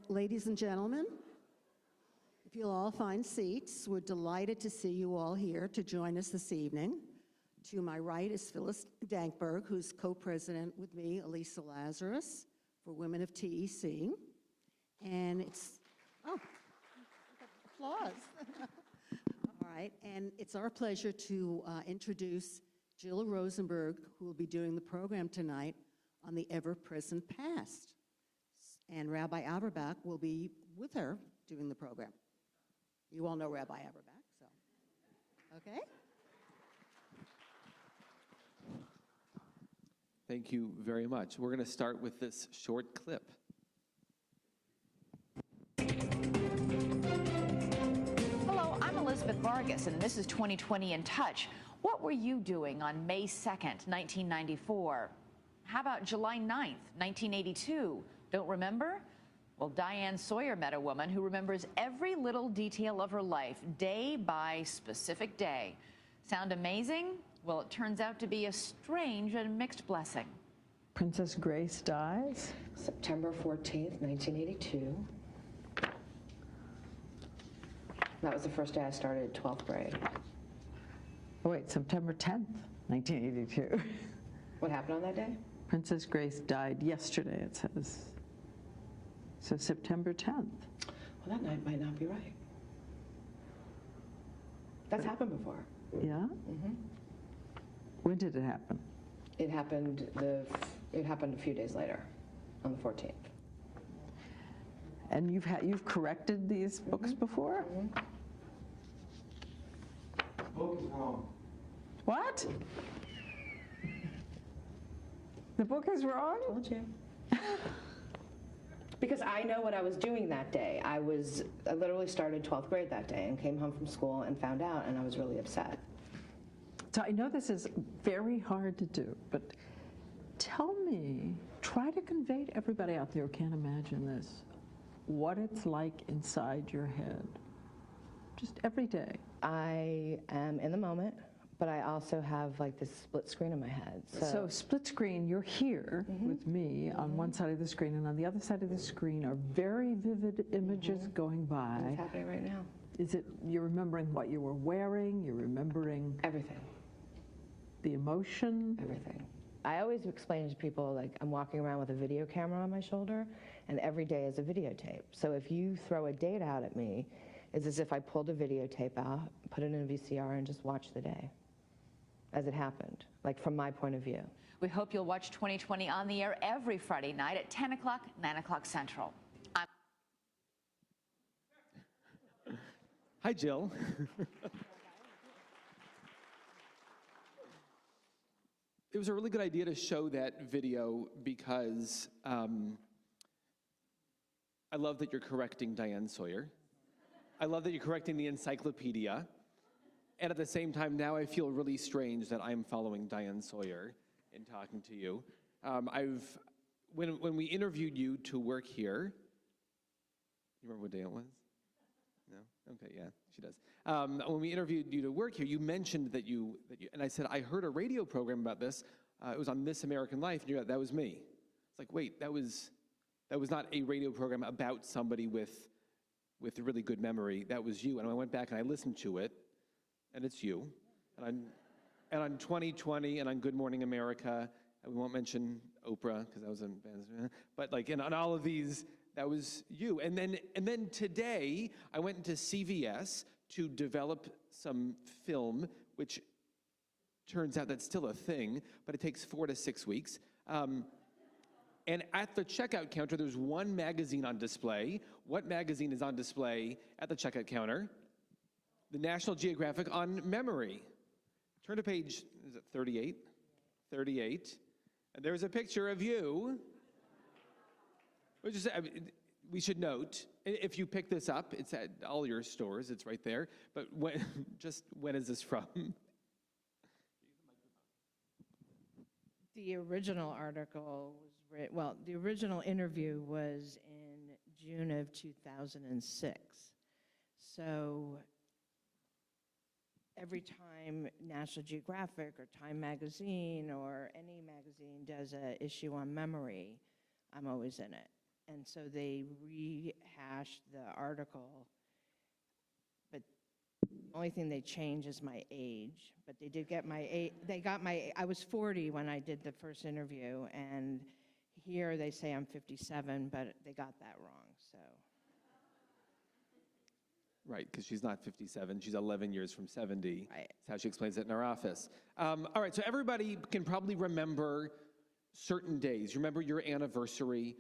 Ladies and gentlemen, if you'll all find seats, we're delighted to see you all here to join us this evening. To my right is Phyllis Dankberg, who's co-president with me, Elisa Lazarus, for Women of TEC. And it's, oh, applause. All right, and it's our pleasure to introduce Jill Rosenberg, who will be doing the program tonight on the ever-present past. And Rabbi Auerbach will be with her doing the program. You all know Rabbi Auerbach, so, okay? Thank you very much. We're going to start with this short clip. Hello, I'm Elizabeth Vargas, and this is 2020 in Touch. What were you doing on May 2nd, 1994? How about July 9th, 1982? Don't remember? Well, Diane Sawyer met a woman who remembers every little detail of her life, day by specific day. Sound amazing? Well, it turns out to be a strange and mixed blessing. Princess Grace dies? September 14th, 1982. That was the first day I started 12th grade. Oh, wait, September 10th, 1982. What happened on that day? Princess Grace died yesterday, it says. So September 10th. Well, that night might not be right. That's happened before. Yeah? Mm-hmm. When did it happen? It happened a few days later, on the 14th. And you've corrected these books before? Mm-hmm. The book is wrong. What? The book is wrong? I told you. Because I know what I was doing that day. I literally started 12th grade that day and came home from school and found out, and I was really upset. So I know this is very hard to do, but tell me, try to convey to everybody out there who can't imagine this, what it's like inside your head, just every day. I am in the moment, but I also have like this split screen in my head. So split screen, you're here with me on one side of the screen, and on the other side of the screen are very vivid images going by. What's happening right now? Is it, you're remembering what you were wearing, you're remembering Everything. the emotion? Everything. I always explain to people, like, I'm walking around with a video camera on my shoulder, and every day is a videotape. So if you throw a date out at me, it's as if I pulled a videotape out, put it in a VCR, and just watched the day as it happened, like from my point of view. We hope you'll watch 2020 on the air every Friday night at 10 o'clock, 9 o'clock Central. Hi, Jill. It was a really good idea to show that video because I love that you're correcting Diane Sawyer. I love that you're correcting the encyclopedia. And at the same time, now I feel really strange that I'm following Diane Sawyer in talking to you. When we interviewed you to work here, you remember what day it was? No? Okay, yeah, she does. When we interviewed you to work here, you mentioned that you, and I said, I heard a radio program about this. It was on This American Life, and you got, that was me. It's like, wait, that was not a radio program about somebody with a really good memory. That was you. And I went back and I listened to it, and it's you. And on 2020 and on Good Morning America, and we won't mention Oprah because that was a, but like, and on all of these, that was you. And then today, I went into CVS to develop some film, which turns out that's still a thing, but it takes 4 to 6 weeks. And at the checkout counter, there's one magazine on display. What magazine is on display at the checkout counter? The National Geographic on memory. Turn to page, is it 38? 38. And there's a picture of you. Which is, I mean, we should note, if you pick this up, it's at all your stores, it's right there. But when, just when is this from? The original article was written, well, the original interview was in June of 2006. So every time National Geographic or Time Magazine or any magazine does an issue on memory, I'm always in it. and so they rehashed the article. But the only thing they changed is my age. But they did get my age. They got my. I was 40 when I did the first interview, and here they say I'm 57, but they got that wrong. So. Right, because she's not 57, she's 11 years from 70. Right. That's how she explains it in our office. All right, so everybody can probably remember certain days. You remember your anniversary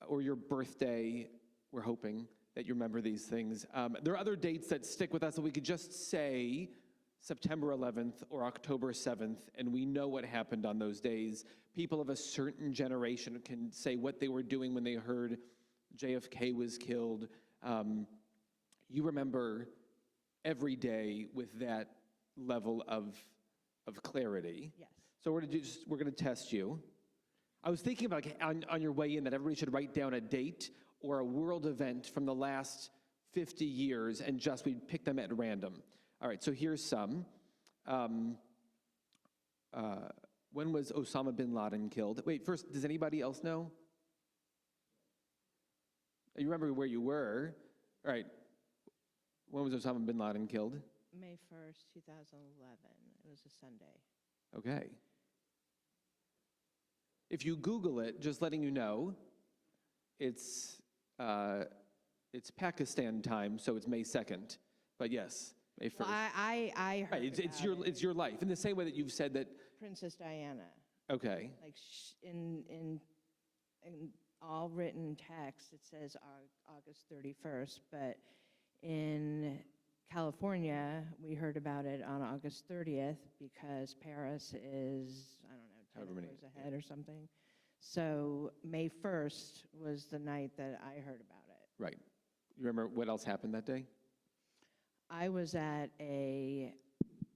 or your birthday. We're hoping that you remember these things. There are other dates that stick with us that we could just say September 11th or October 7th, and we know what happened on those days. People of a certain generation can say what they were doing when they heard JFK was killed. You remember every day with that level of clarity. Yes. So we're going to test you. I was thinking about on your way in that everybody should write down a date or a world event from the last 50 years and just we'd pick them at random. All right, so here's some. When was Osama bin Laden killed? Wait, first, does anybody else know? You remember where you were? All right. When was Osama bin Laden killed? May 1st, 2011. It was a Sunday. Okay. If you Google it, just letting you know, it's Pakistan time, so it's May 2nd. But yes, May 1st. Well, I heard Right, it's about it. your life. In the same way that you've said that. Princess Diana. Okay. Like in all written text, it says August 31st, but in California, we heard about it on August 30th because Paris is, I don't know, 10 However many, hours ahead or something. So May 1st was the night that I heard about it. Right. You remember what else happened that day? I was at a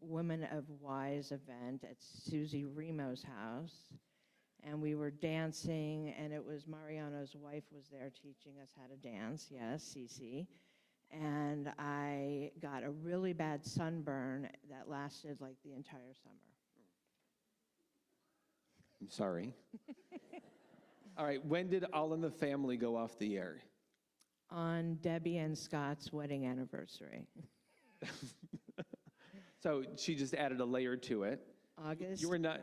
Women of Wise event at Susie Remo's house, and we were dancing, and it was Mariano's wife was there teaching us how to dance, yes, Cece. And I got a really bad sunburn that lasted like the entire summer. I'm sorry. All right, when did All in the Family go off the air? On Debbie and Scott's wedding anniversary. So she just added a layer to it. August. You were not,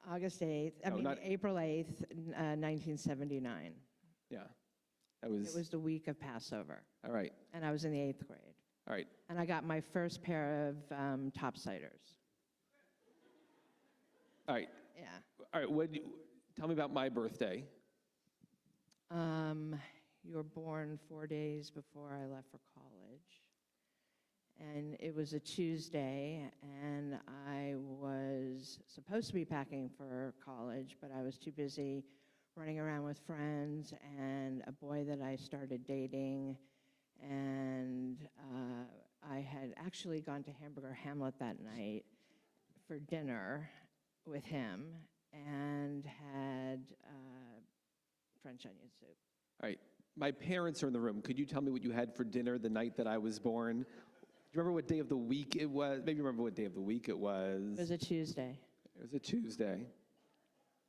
August 8th, April 8th, 1979. yeah, that was. It was the week of Passover, All right, and I was in the 8th grade. all right. And I got my first pair of topsiders. All right, Yeah. all right. Tell me about my birthday. You were born 4 days before I left for college. And it was a Tuesday, and I was supposed to be packing for college, but I was too busy running around with friends and a boy that I started dating. And I had actually gone to Hamburger Hamlet that night for dinner with him and had French onion soup. All right, my parents are in the room. Could you tell me what you had for dinner the night that I was born? Do you remember what day of the week it was? Maybe you remember what day of the week it was. It was a Tuesday. It was a Tuesday.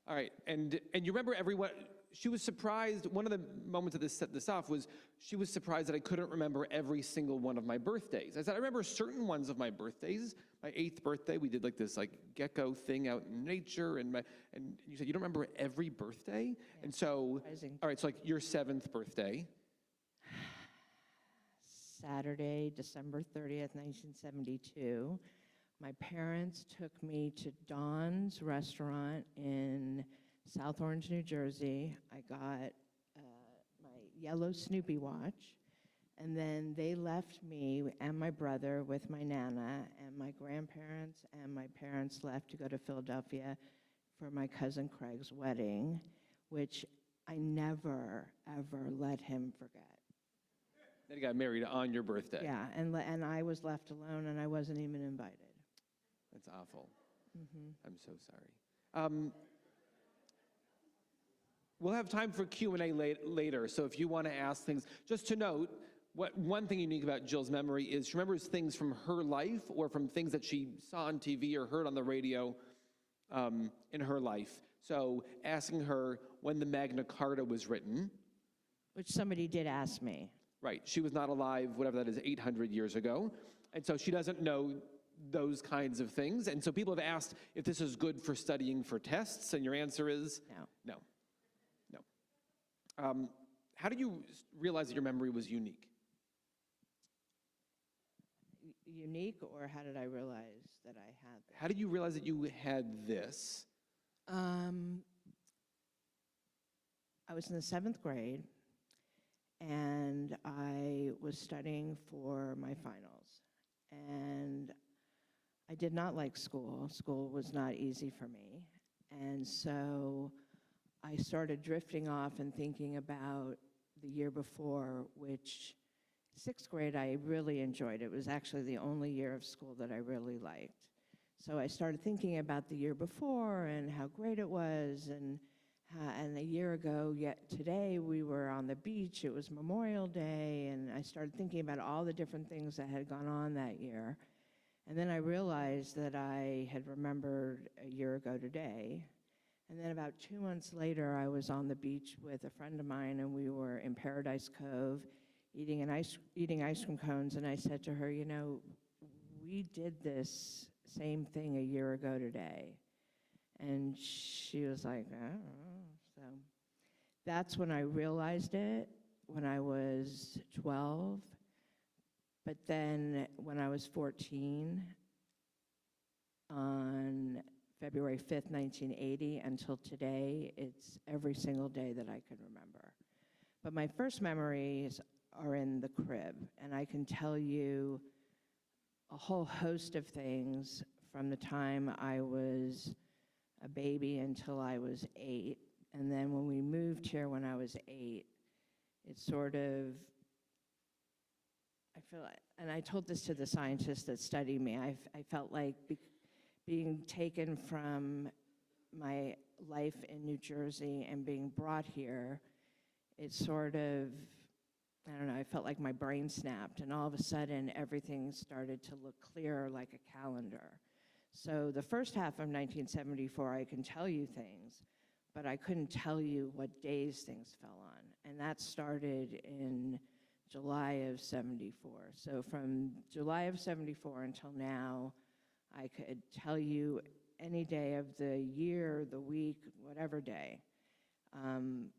All right, and you remember everyone, she was surprised, one of the moments that set this off was she was surprised that I couldn't remember every single one of my birthdays. I said, I remember certain ones of my birthdays. My 8th birthday, we did like this like gecko thing out in nature, and you said, you don't remember every birthday? Yeah, and so, surprising. all right, so like your 7th birthday. Saturday, December 30th, 1972. My parents took me to Don's restaurant in South Orange, New Jersey. I got my yellow Snoopy watch, and then they left me and my brother with my Nana, and my grandparents and my parents left to go to Philadelphia for my cousin Craig's wedding, which I never, ever let him forget. Then you got married on your birthday. Yeah, and I was left alone, and I wasn't even invited. That's awful. Mm-hmm. I'm so sorry. We'll have time for Q&A later, so if you want to ask things, just to note, one thing unique about Jill's memory is she remembers things from her life or from things that she saw on TV or heard on the radio in her life. So asking her when the Magna Carta was written, Which somebody did ask me. Right. She was not alive, whatever that is, 800 years ago. And so she doesn't know those kinds of things. And so people have asked if this is good for studying for tests, and your answer is No. no. How did you realize that your memory was unique? Unique, or how did I realize that I had this? How did you realize that you had this? I was in the 7th grade, and I was studying for my finals. And I did not like school. School was not easy for me. And so I started drifting off and thinking about the year before, which 6th grade I really enjoyed. It was actually the only year of school that I really liked. So I started thinking about the year before and how great it was, and a year ago, yet today, we were on the beach. It was Memorial Day, and I started thinking about all the different things that had gone on that year. And then I realized that I had remembered a year ago today. And then about 2 months later, I was on the beach with a friend of mine, and we were in Paradise Cove eating ice cream cones, and I said to her, you know, we did this same thing a year ago today. And she was like, I don't know. So that's when I realized it, when I was 12. But then when I was 14, on February 5th, 1980, until today, it's every single day that I can remember. But my first memories are in the crib, and I can tell you a whole host of things from the time I was a baby until I was 8. And then when we moved here when I was 8, it sort of, I feel like, and I told this to the scientists that study me, I felt like being taken from my life in New Jersey and being brought here, it sort of, I don't know, I felt like my brain snapped, and all of a sudden everything started to look clear like a calendar. So the first half of 1974, I can tell you things, but I couldn't tell you what days things fell on. And that started in July of 74. So from July of 74 until now, I could tell you any day of the year, the week, whatever day. And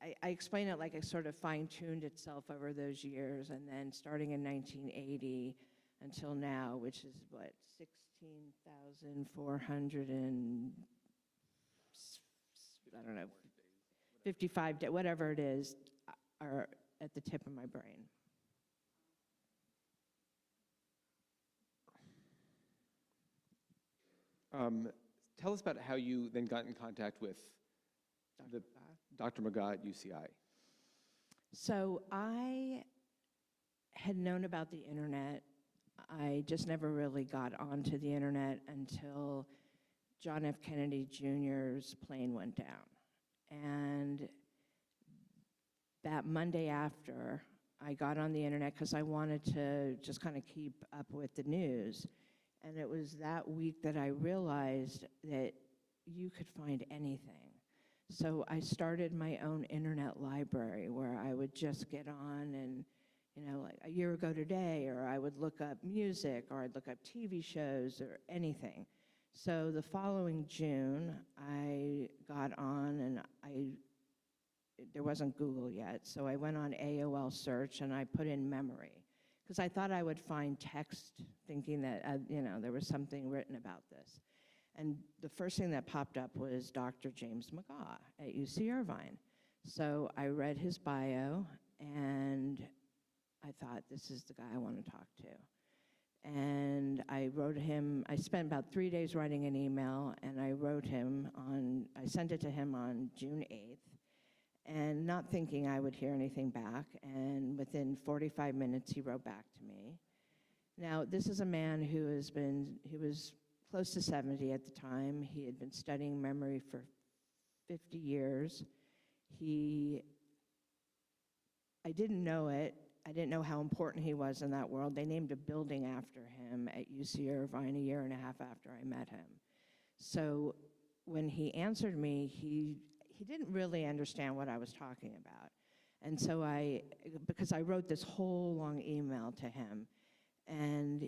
I explain it like it sort of fine-tuned itself over those years, and then starting in 1980 until now, which is what, 16,400 and, I don't know, 55 days, whatever it is, are at the tip of my brain. Tell us about how you then got in contact with Dr. McGaw at UCI. So I had known about the internet. I just never really got onto the internet until John F. Kennedy Jr.'s plane went down. And that Monday after, I got on the internet because I wanted to just kind of keep up with the news. And it was that week that I realized that you could find anything. So I started my own internet library where I would just get on and, you know, like a year ago today, or I would look up music, or I'd look up TV shows or anything. So the following June, I got on, and there wasn't Google yet, so I went on AOL search and I put in memory, because I thought I would find text thinking that, you know, there was something written about this. And the first thing that popped up was Dr. James McGaw at UC Irvine. So I read his bio, and I thought, this is the guy I want to talk to. And I wrote him, I spent about 3 days writing an email, and I sent it to him on June 8th, and not thinking I would hear anything back. And within 45 minutes, he wrote back to me. Now, this is a man he was close to 70 at the time. He had been studying memory for 50 years. I didn't know it. I didn't know how important he was in that world. They named a building after him at UC Irvine a year and a half after I met him. So when he answered me, he he didn't really understand what I was talking about. And so because I wrote this whole long email to him, and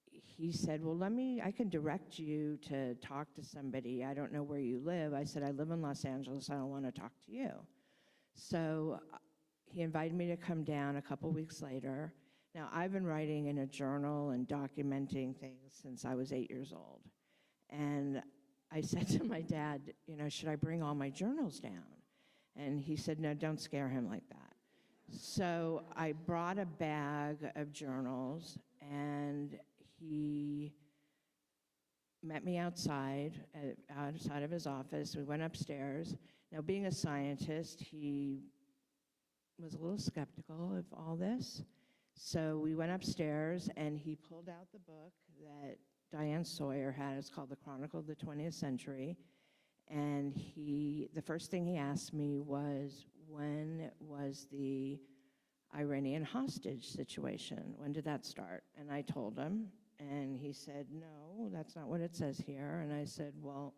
he said, well, I can direct you to talk to somebody. I don't know where you live. I said, I live in Los Angeles. I don't want to talk to you. So he invited me to come down a couple weeks later. Now, I've been writing in a journal and documenting things since I was 8 years old. And I said to my dad, should I bring all my journals down? And he said, no, don't scare him like that. So I brought a bag of journals, and he met me outside of his office. We went upstairs. Now, being a scientist, he was a little skeptical of all this. So we went upstairs, and he pulled out the book that Diane Sawyer had. It's called The Chronicle of the 20th Century. And the first thing he asked me was, when was the Iranian hostage situation? When did that start? And I told him, and he said, no, that's not what it says here. And I said, well,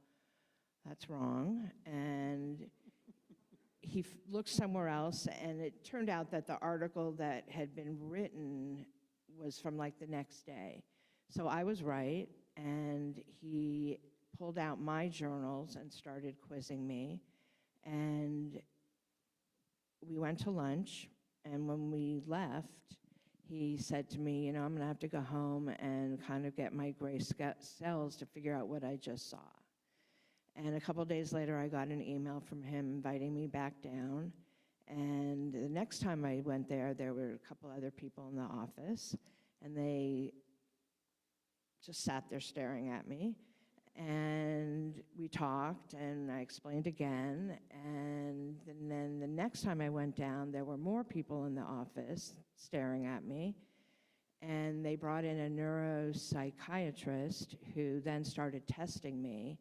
that's wrong. And he looked somewhere else, and it turned out that the article that had been written was from like the next day. So I was right, and he pulled out my journals and started quizzing me. And we went to lunch, and when we left, he said to me, I'm going to have to go home and kind of get my gray cells to figure out what I just saw. And a couple days later, I got an email from him inviting me back down. And the next time I went there were a couple other people in the office, and they just sat there staring at me. And we talked, and I explained again. And then the next time I went down, there were more people in the office staring at me. And they brought in a neuropsychiatrist who then started testing me.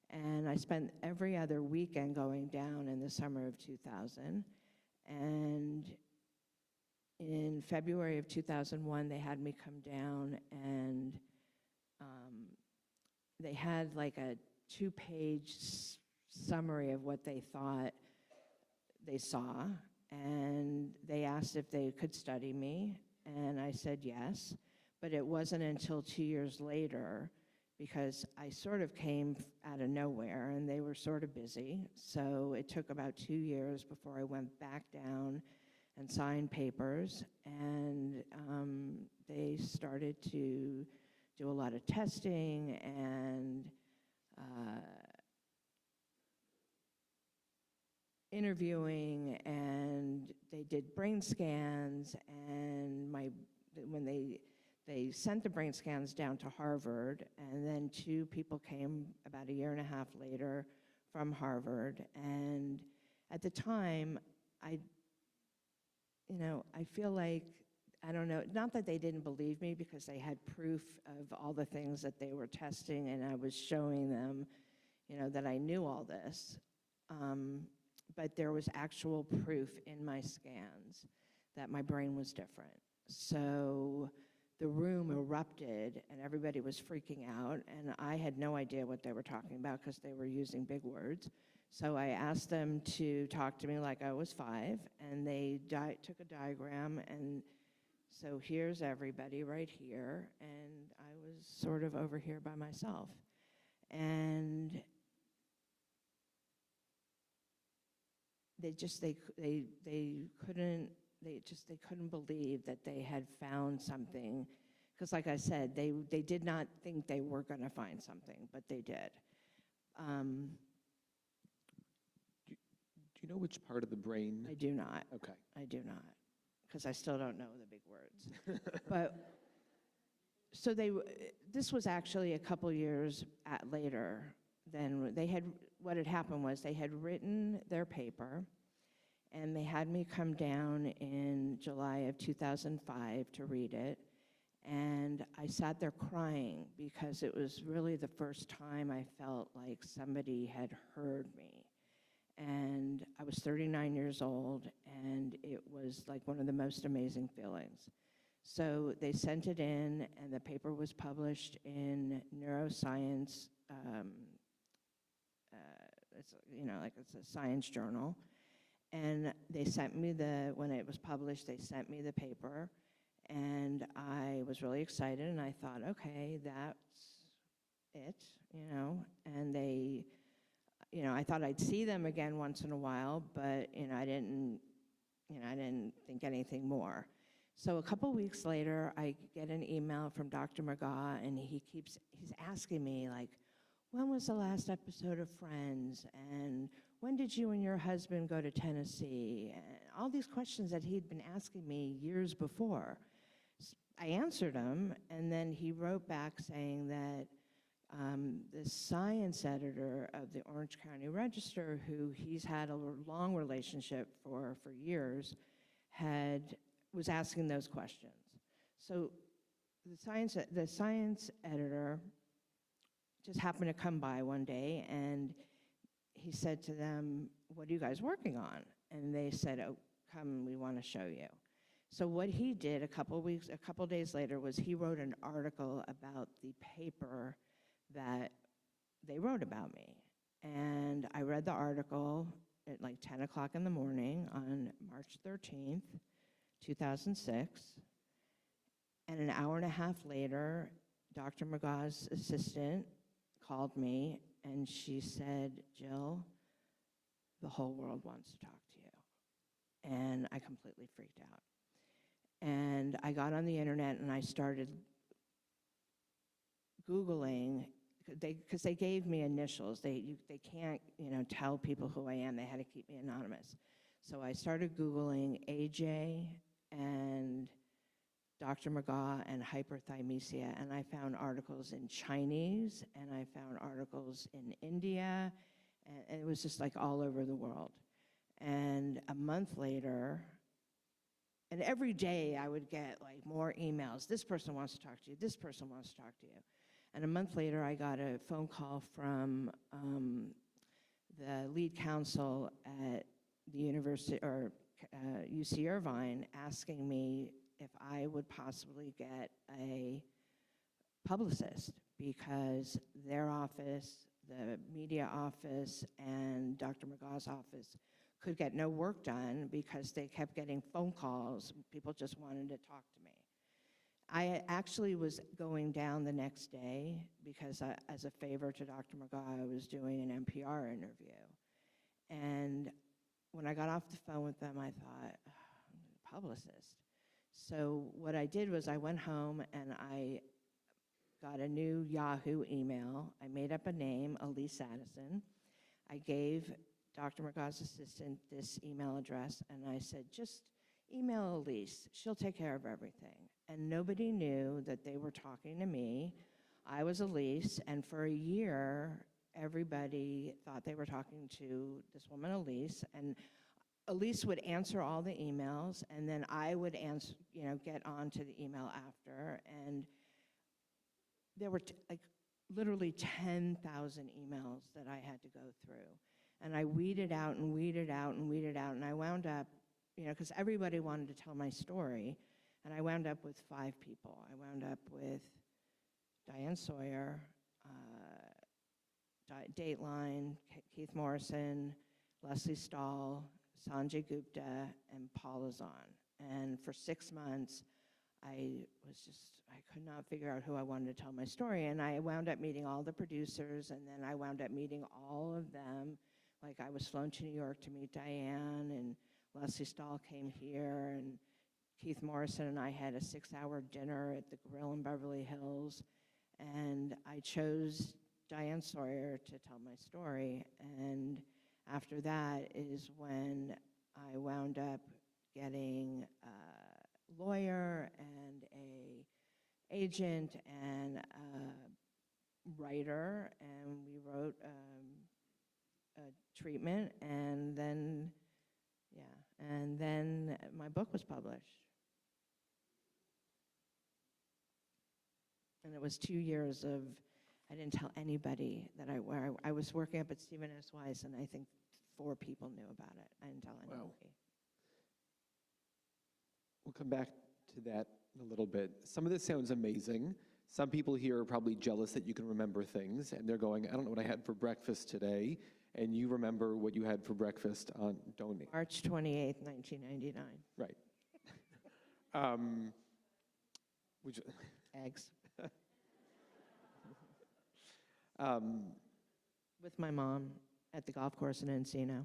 And I spent every other weekend going down in the summer of 2000. And in February of 2001, they had me come down, and they had like a 2-page summary of what they thought they saw. And they asked if they could study me, and I said yes. But it wasn't until 2 years later, because I sort of came out of nowhere, and they were sort of busy. So it took about 2 years before I went back down and signed papers, and they started to do a lot of testing and interviewing, and they did brain scans. And when they sent the brain scans down to Harvard, and then 2 people came about a year and a half later from Harvard. And at the time, I feel like, I don't know, not that they didn't believe me, because they had proof of all the things that they were testing, and I was showing them, that I knew all this. But there was actual proof in my scans that my brain was different. So the room erupted, and everybody was freaking out, and I had no idea what they were talking about because they were using big words. So I asked them to talk to me like I was 5, and they took a diagram, and so here's everybody right here, and I was sort of over here by myself. And they couldn't believe that they had found something, because like I said, they did not think they were going to find something, but they did. Do you know which part of the brain? I do not. Okay. I do not, because I still don't know the big words. But so this was actually a couple years later than what had happened was they had written their paper, and they had me come down in July of 2005 to read it. And I sat there crying, because it was really the first time I felt like somebody had heard me. And I was 39 years old, and it was like one of the most amazing feelings. So they sent it in, and the paper was published in Neuroscience, it's, you know, like it's a science journal. And they sent me when it was published, they sent me the paper. And I was really excited, and I thought, okay, that's it, you know. And they, you know, I thought I'd see them again once in a while, but, you know, I didn't think anything more. So a couple weeks later, I get an email from Dr. McGaw, and he's asking me, like, when was the last episode of Friends? And when did you and your husband go to Tennessee? And all these questions that he'd been asking me years before. I answered him, and then he wrote back saying that the science editor of the Orange County Register, who he's had a long relationship for years, was asking those questions. So the science editor just happened to come by one day, and he said to them, "What are you guys working on?" And they said, "Oh, come, we want to show you." So what he did a couple days later was he wrote an article about the paper that they wrote about me. And I read the article at like 10 o'clock in the morning on March 13th, 2006. And an hour and a half later, Dr. McGaw's assistant called me, and she said, "Jill, the whole world wants to talk to you." And I completely freaked out. And I got on the internet and I started Googling, because they gave me initials. They can't, you know, tell people who I am. They had to keep me anonymous. So I started Googling AJ and Dr. McGaw and hyperthymesia, and I found articles in Chinese, and I found articles in India, and it was just like all over the world. And a month later, and every day I would get like more emails. This person wants to talk to you. This person wants to talk to you. And a month later, I got a phone call from the lead counsel at the university, or UC Irvine, asking me if I would possibly get a publicist, because their office, the media office, and Dr. McGaw's office could get no work done because they kept getting phone calls. People just wanted to talk to me. I actually was going down the next day because as a favor to Dr. McGaw, I was doing an NPR interview. And when I got off the phone with them, I thought, oh, publicist. So what I did was I went home and I got a new Yahoo email. I made up a name, Elise Addison. I gave Dr. McGaw's assistant this email address, and I said, just email Elise. She'll take care of everything. And nobody knew that they were talking to me. I was Elise, and for a year, everybody thought they were talking to this woman, Elise, and Elise would answer all the emails, and then I would answer, get on to the email after, and there were like literally 10,000 emails that I had to go through. And I weeded out and weeded out and weeded out, and I wound up, because everybody wanted to tell my story, and I wound up with 5 people. I wound up with Diane Sawyer, Dateline, Keith Morrison, Leslie Stahl, Sanjay Gupta, and Paul Azan. And for 6 months, I could not figure out who I wanted to tell my story. And I wound up meeting all the producers, and then I wound up meeting all of them. Like, I was flown to New York to meet Diane, and Leslie Stahl came here, and Keith Morrison and I had a 6-hour dinner at the Grill in Beverly Hills. And I chose Diane Sawyer to tell my story. And after that is when I wound up getting a lawyer and a agent and a writer, and we wrote a treatment, and then my book was published. And it was 2 years of, I didn't tell anybody that I was working up at Stephen S. Weiss, and I think 4 people knew about it. I didn't tell anybody. Wow. We'll come back to that in a little bit. Some of this sounds amazing. Some people here are probably jealous that you can remember things, and they're going, I don't know what I had for breakfast today. and you remember what you had for breakfast on, don't you? March 28th, 1999. Right. Which, Eggs. um, With my mom at the golf course in Encino.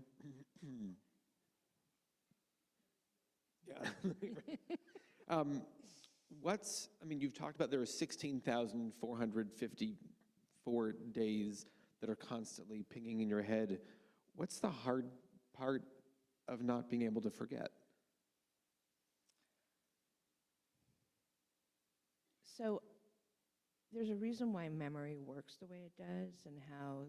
yeah. I mean, you've talked about there are 16,454 days that are constantly pinging in your head. What's the hard part of not being able to forget? So there's a reason why memory works the way it does and how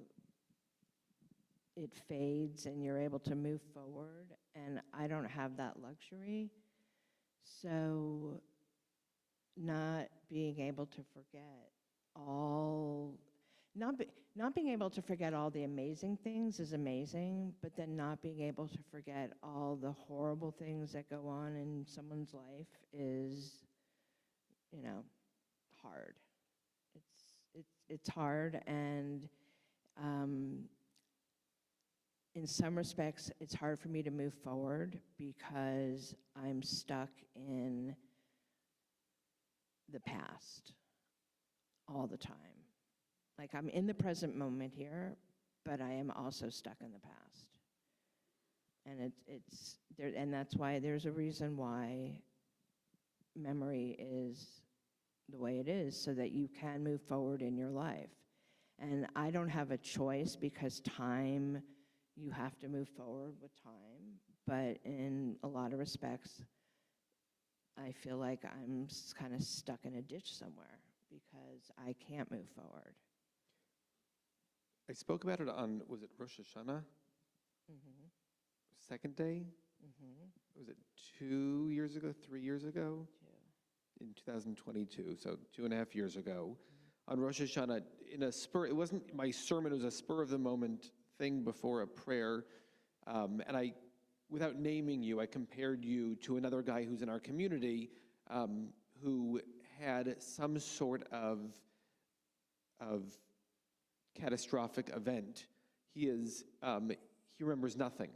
it fades and you're able to move forward. And I don't have that luxury. So not being able to forget not being able to forget all the amazing things is amazing, but then not being able to forget all the horrible things that go on in someone's life is, hard. It's hard, and in some respects, it's hard for me to move forward because I'm stuck in the past all the time. Like, I'm in the present moment here, but I am also stuck in the past. And it's there, and that's why there's a reason why memory is the way it is, so that you can move forward in your life. And I don't have a choice because time, you have to move forward with time. But in a lot of respects, I feel like I'm kind of stuck in a ditch somewhere because I can't move forward. I spoke about it on, was it Rosh Hashanah? Second day? Was it 2 years ago, 3 years ago? In 2022, so 2.5 years ago, on Rosh Hashanah, in a spur, it wasn't my sermon, it was a spur of the moment thing before a prayer. And I, without naming you, I compared you to another guy who's in our community who had some sort of catastrophic event. He remembers nothing.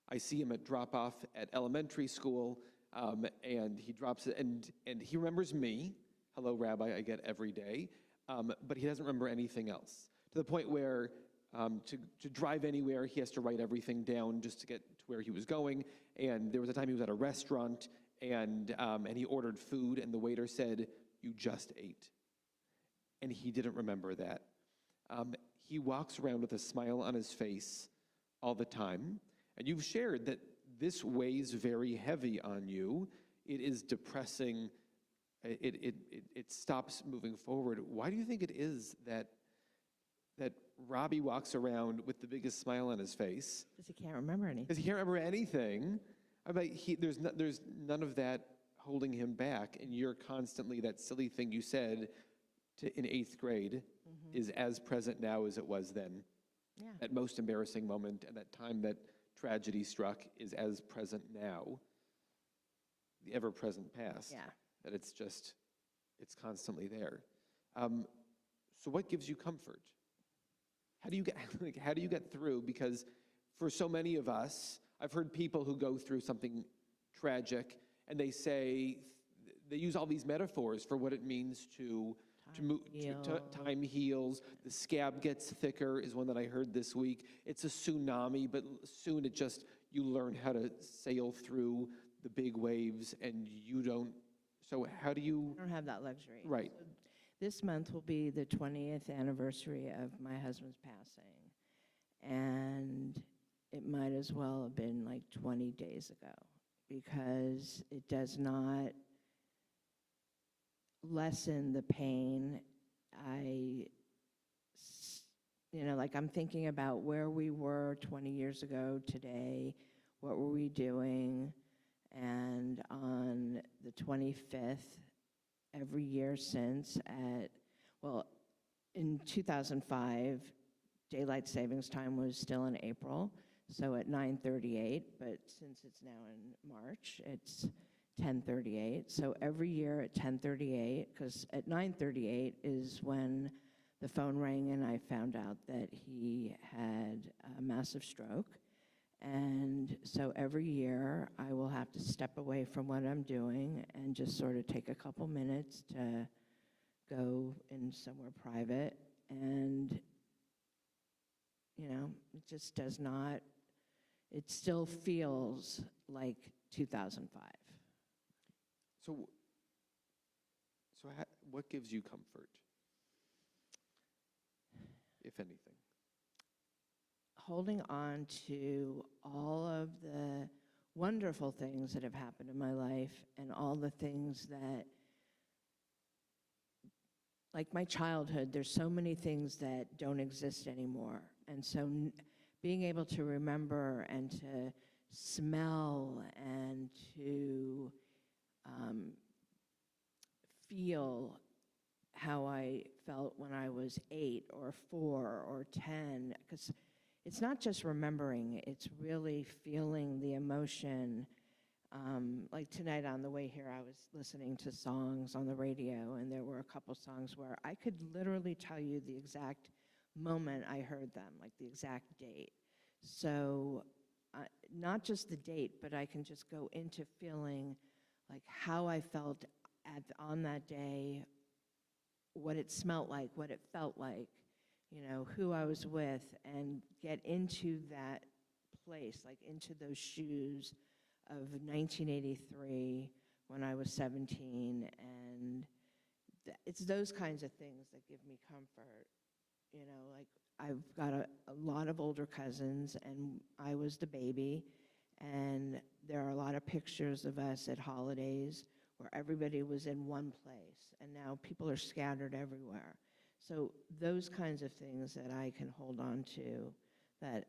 I see him at drop-off at elementary school, and he drops it, and he remembers me. Hello, Rabbi, I get every day. But he doesn't remember anything else. To the point where to drive anywhere, he has to write everything down just to get to where he was going. And there was a time he was at a restaurant, and he ordered food, and the waiter said, "You just ate." And he didn't remember that. He walks around with a smile on his face all the time. And you've shared that this weighs very heavy on you. It is depressing. It stops moving forward. Why do you think it is that Robbie walks around with the biggest smile on his face? Because he can't remember anything. Because he can't remember anything. I mean, there's none of that holding him back, and you're constantly, that silly thing you said in 8th grade is as present now as it was then. Yeah. That most embarrassing moment and that time that tragedy struck is as present now, the ever-present past. Yeah. That it's constantly there. So what gives you comfort? How do you get through? Because for so many of us, I've heard people who go through something tragic, and they use all these metaphors for what it means to time heals. The scab gets thicker is one that I heard this week. It's a tsunami, but soon you learn how to sail through the big waves, and you don't. So how do you? I don't have that luxury. Right. So this month will be the 20th anniversary of my husband's passing. And it might as well have been like 20 days ago, because it does not lessen the pain. I'm thinking about where we were 20 years ago today, what were we doing? And on the 25th, every year since in 2005, daylight savings time was still in April, so at 9:38, but since it's now in March, it's 10:38. So every year at 10:38, because at 9:38 is when the phone rang and I found out that he had a massive stroke. And so every year I will have to step away from what I'm doing and just sort of take a couple minutes to go in somewhere private. And, you know, it just does not, it still feels like 2005. So, what gives you comfort, if anything? Holding on to all of the wonderful things that have happened in my life and all the things that, like my childhood, there's so many things that don't exist anymore. And so being able to remember and to smell and to feel how I felt when I was 8 or 4 or 10, because it's not just remembering, it's really feeling the emotion. Like tonight on the way here, I was listening to songs on the radio, and there were a couple songs where I could literally tell you the exact moment I heard them, like the exact date. So not just the date, but I can just go into feeling like how I felt on that day, what it smelled like, what it felt like, you know, who I was with, and get into that place, like into those shoes of 1983 when I was 17. And it's those kinds of things that give me comfort. You know, like I've got a lot of older cousins, and I was the baby, and there are a lot of pictures of us at holidays where everybody was in one place, and now people are scattered everywhere. So those kinds of things that I can hold on to that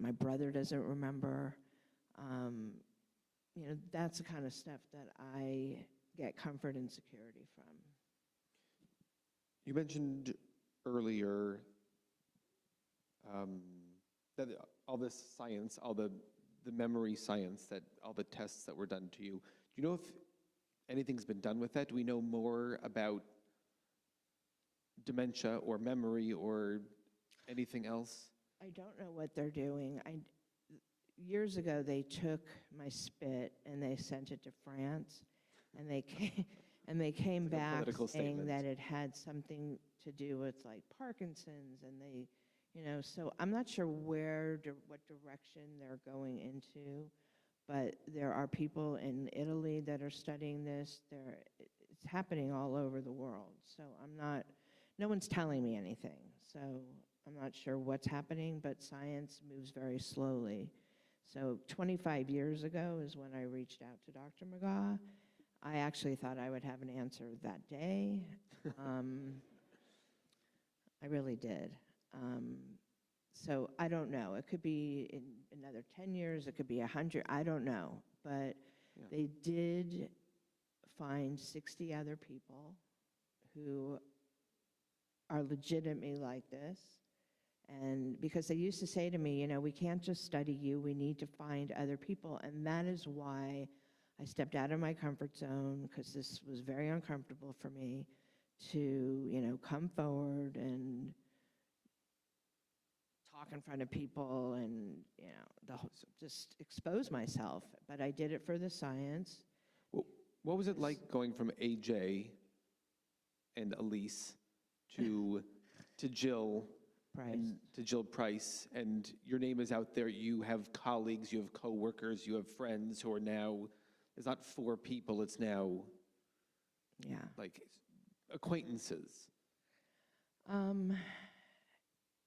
my brother doesn't remember, you know, that's the kind of stuff that I get comfort and security from. You mentioned earlier that all this science, all the memory science, that all the tests that were done to you, do you know if anything's been done with that? Do we know more about dementia or memory or anything else? I don't know what they're doing. Years ago, they took my spit and they sent it to France, and they came It's like a back political saying statement. that it had something to do with like Parkinson's, and they, you know, so I'm not sure what direction they're going into, but there are people in Italy that are studying this. It's happening all over the world. So no one's telling me anything. So I'm not sure what's happening, but science moves very slowly. So 25 years ago is when I reached out to Dr. McGaugh. I actually thought I would have an answer that day. I really did. So I don't know. It could be in another 10 years. It could be 100. I don't know. But Yeah. they did find 60 other people who are legitimately like this. And because they used to say to me, you know, we can't just study you, we need to find other people. And that is why I stepped out of my comfort zone, because this was very uncomfortable for me to, you know, come forward and talk in front of people and, you know, just expose myself. But I did it for the science. What was it like going from AJ and Elise to Jill? Price. And to Jill Price, and your name is out there. You have colleagues, you have coworkers, you have friends who are now, it's not 4 people, it's now like acquaintances.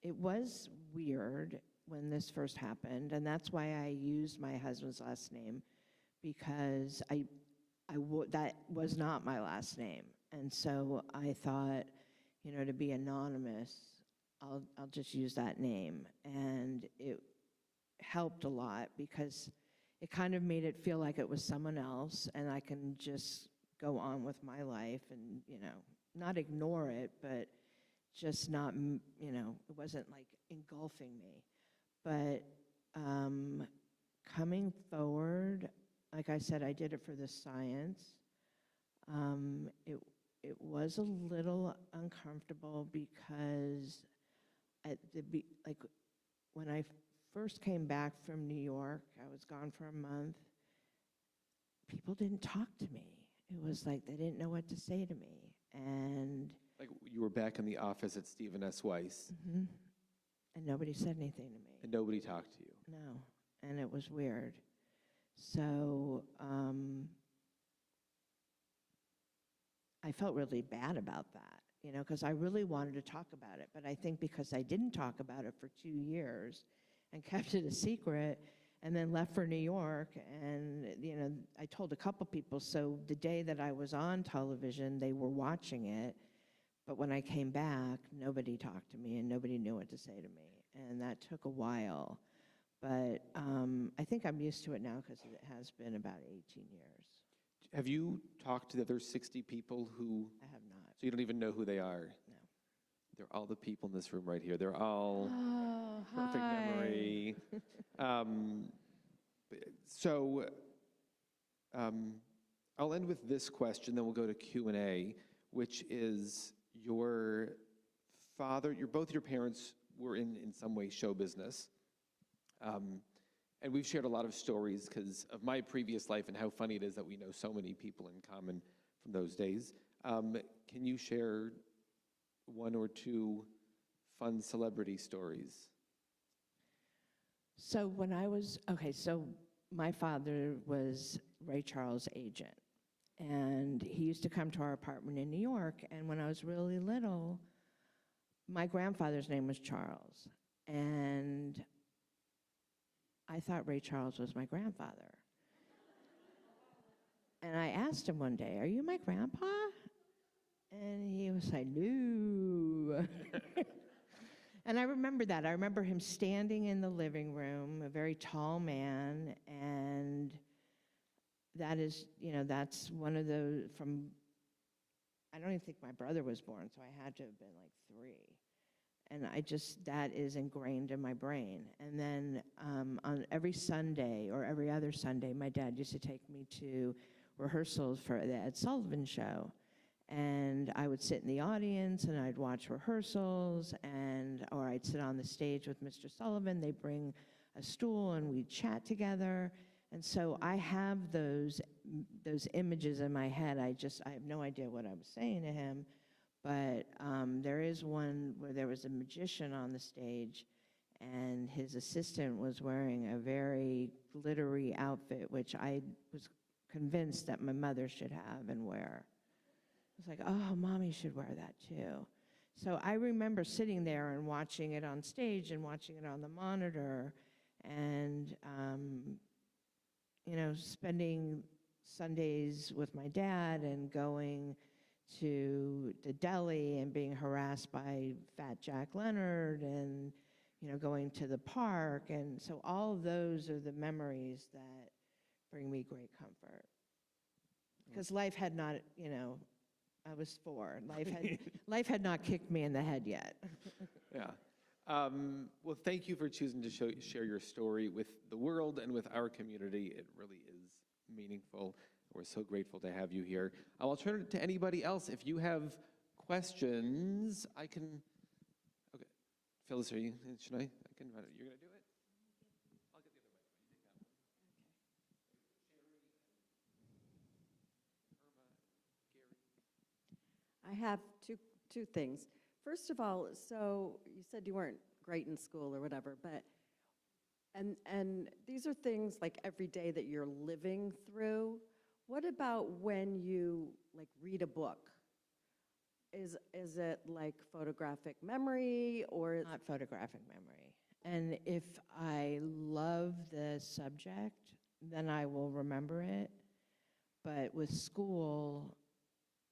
It was weird when this first happened, and that's why I used my husband's last name, because that was not my last name. And so I thought, you know, to be anonymous, I'll just use that name. And it helped a lot because it kind of made it feel like it was someone else, and I can just go on with my life and, you know, not ignore it, but just not, you know, it wasn't like engulfing me. But coming forward, like I said, I did it for the science. it was a little uncomfortable because like when I first came back from New York, I was gone for a month, people didn't talk to me. It was like they didn't know what to say to me. And Like you were back in the office at Stephen S. Weiss, and nobody said anything to me. and nobody talked to you. No, and it was weird. So I felt really bad about that, you know, because I really wanted to talk about it. But I think because I didn't talk about it for 2 years and kept it a secret and then left for New York, and, you know, I told a couple people, so the day that I was on television, they were watching it. But when I came back, nobody talked to me and nobody knew what to say to me. And that took a while. But I think I'm used to it now because it has been about 18 years. Have you talked to the other 60 people who, I have not. so you don't even know who they are? No. They're all the people in this room right here. They're all Oh, perfect memory. So I'll end with this question, then we'll go to Q&A, which is your father, both your parents were in some way show business. And we've shared a lot of stories because of my previous life and how funny it is that we know so many people in common from those days. Can you share one or two fun celebrity stories? So when I was, so my father was Ray Charles' agent. And he used to come to our apartment in New York. And when I was really little, my grandfather's name was Charles. And I thought Ray Charles was my grandfather. And I asked him one day, "Are you my grandpa?" And he was like, "No." And I remember that. I remember him standing in the living room, a very tall man, and that is, you know, that's one of those I don't even think my brother was born, so I had to have been like 3. And that is ingrained in my brain. And then on every Sunday or every other Sunday, my dad used to take me to rehearsals for the Ed Sullivan Show. And I would sit in the audience and I'd watch rehearsals, or I'd sit on the stage with Mr. Sullivan. They'd bring a stool and we'd chat together. And so I have those images in my head. I have no idea what I was saying to him. But there is one where there was a magician on the stage, and his assistant was wearing a very glittery outfit, which I was convinced that my mother should have and wear. I was like, oh, Mommy should wear that too. So I remember sitting there and watching it on stage and watching it on the monitor, and you know, spending Sundays with my dad and going to the deli and being harassed by Fat Jack Leonard, and, you know, going to the park. And so all of those are the memories that bring me great comfort. Because life had not, you know, I was 4. Life had not kicked me in the head yet. Yeah. Well, thank you for choosing to share your story with the world and with our community. It really is meaningful. We're so grateful to have you here. I'll turn it to anybody else. If you have questions, I can. Okay, Phyllis, are you? Should I? I can run it. You're going to do it? I'll get the other mic. I have two things. First of all, so you said you weren't great in school or whatever, but and these are things like every day that you're living through. What about when you like read a book? Is it like photographic memory or Not photographic memory. And if I love the subject, then I will remember it. But with school,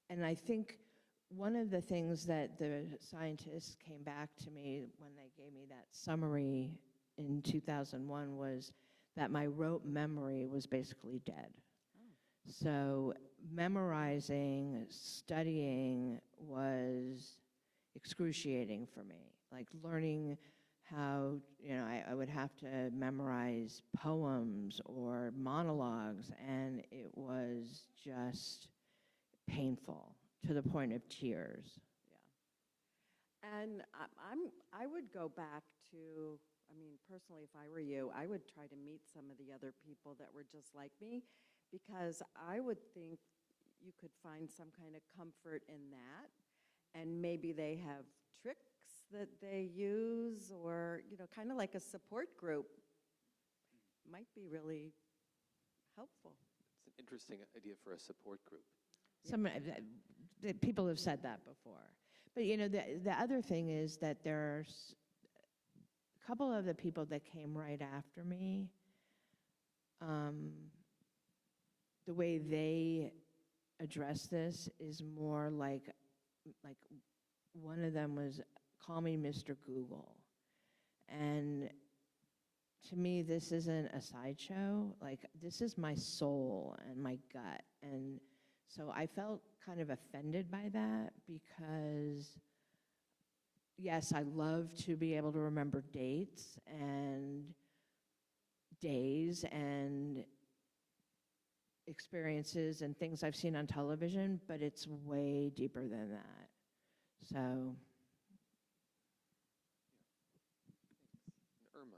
and I think one of the things that the scientists came back to me when they gave me that summary in 2001 was that my rote memory was basically dead. So memorizing, studying was excruciating for me. Like learning how, you know, I would have to memorize poems or monologues, and it was just painful. to the point of tears. Yeah. And I would go back to, I mean, personally, if I were you, I would try to meet some of the other people that were just like me, because I would think you could find some kind of comfort in that. And maybe they have tricks that they use, or, you know, kind of like a support group might be really helpful. It's an interesting idea for a support group. Some people have said that before. But you know, the other thing is that there's a couple of the people that came right after me, the way they address this is more like one of them was, "Call me Mr. Google." And to me, this isn't a sideshow. Like, this is my soul and my gut. And so I felt kind of offended by that, because yes, I love to be able to remember dates and days and experiences and things I've seen on television, but it's way deeper than that. So. Irma.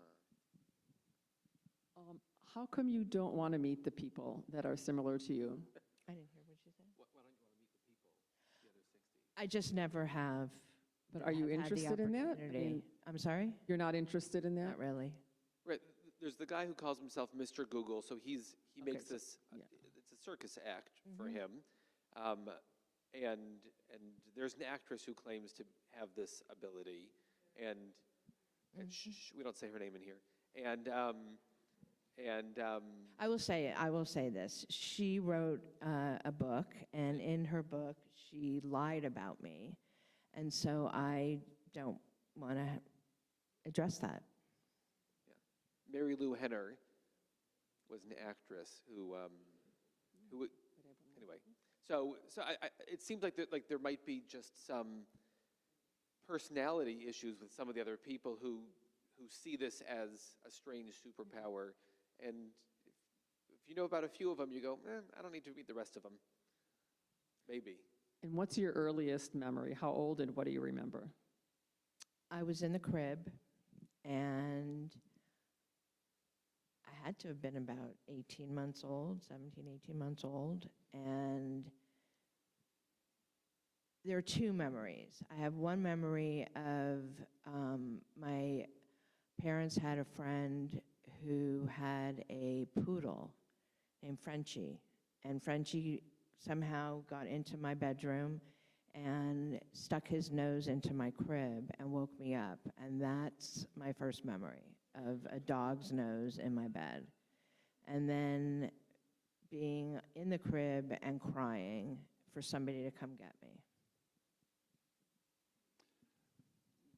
How come you don't want to meet the people that are similar to you? I didn't hear what you said. Why don't you want to meet the people, the other 60? I just never have. But are you have had the interested in that? I opportunity. mean, I'm sorry? you're not interested in that? Not really. Right. There's the guy who calls himself Mr. Google, so he makes so- this. yeah. It's a circus act for him, and there's an actress who claims to have this ability, and we don't say her name in here, and I will say this. She wrote a book, and in her book, she lied about me. And so I don't want to address that. yeah. Mary Lou Henner was an actress who anyway. So it seems like there might be just some personality issues with some of the other people who see this as a strange superpower. And if you know about a few of them, you go, I don't need to meet the rest of them. Maybe. And what's your earliest memory? How old and what do you remember? I was in the crib, and I had to have been about 18 months old, 17, 18 months old. And there are two memories. I have one memory of my parents had a friend who had a poodle named Frenchie. And Frenchie somehow got into my bedroom and stuck his nose into my crib and woke me up. And that's my first memory of a dog's nose in my bed. And then being in the crib and crying for somebody to come get me.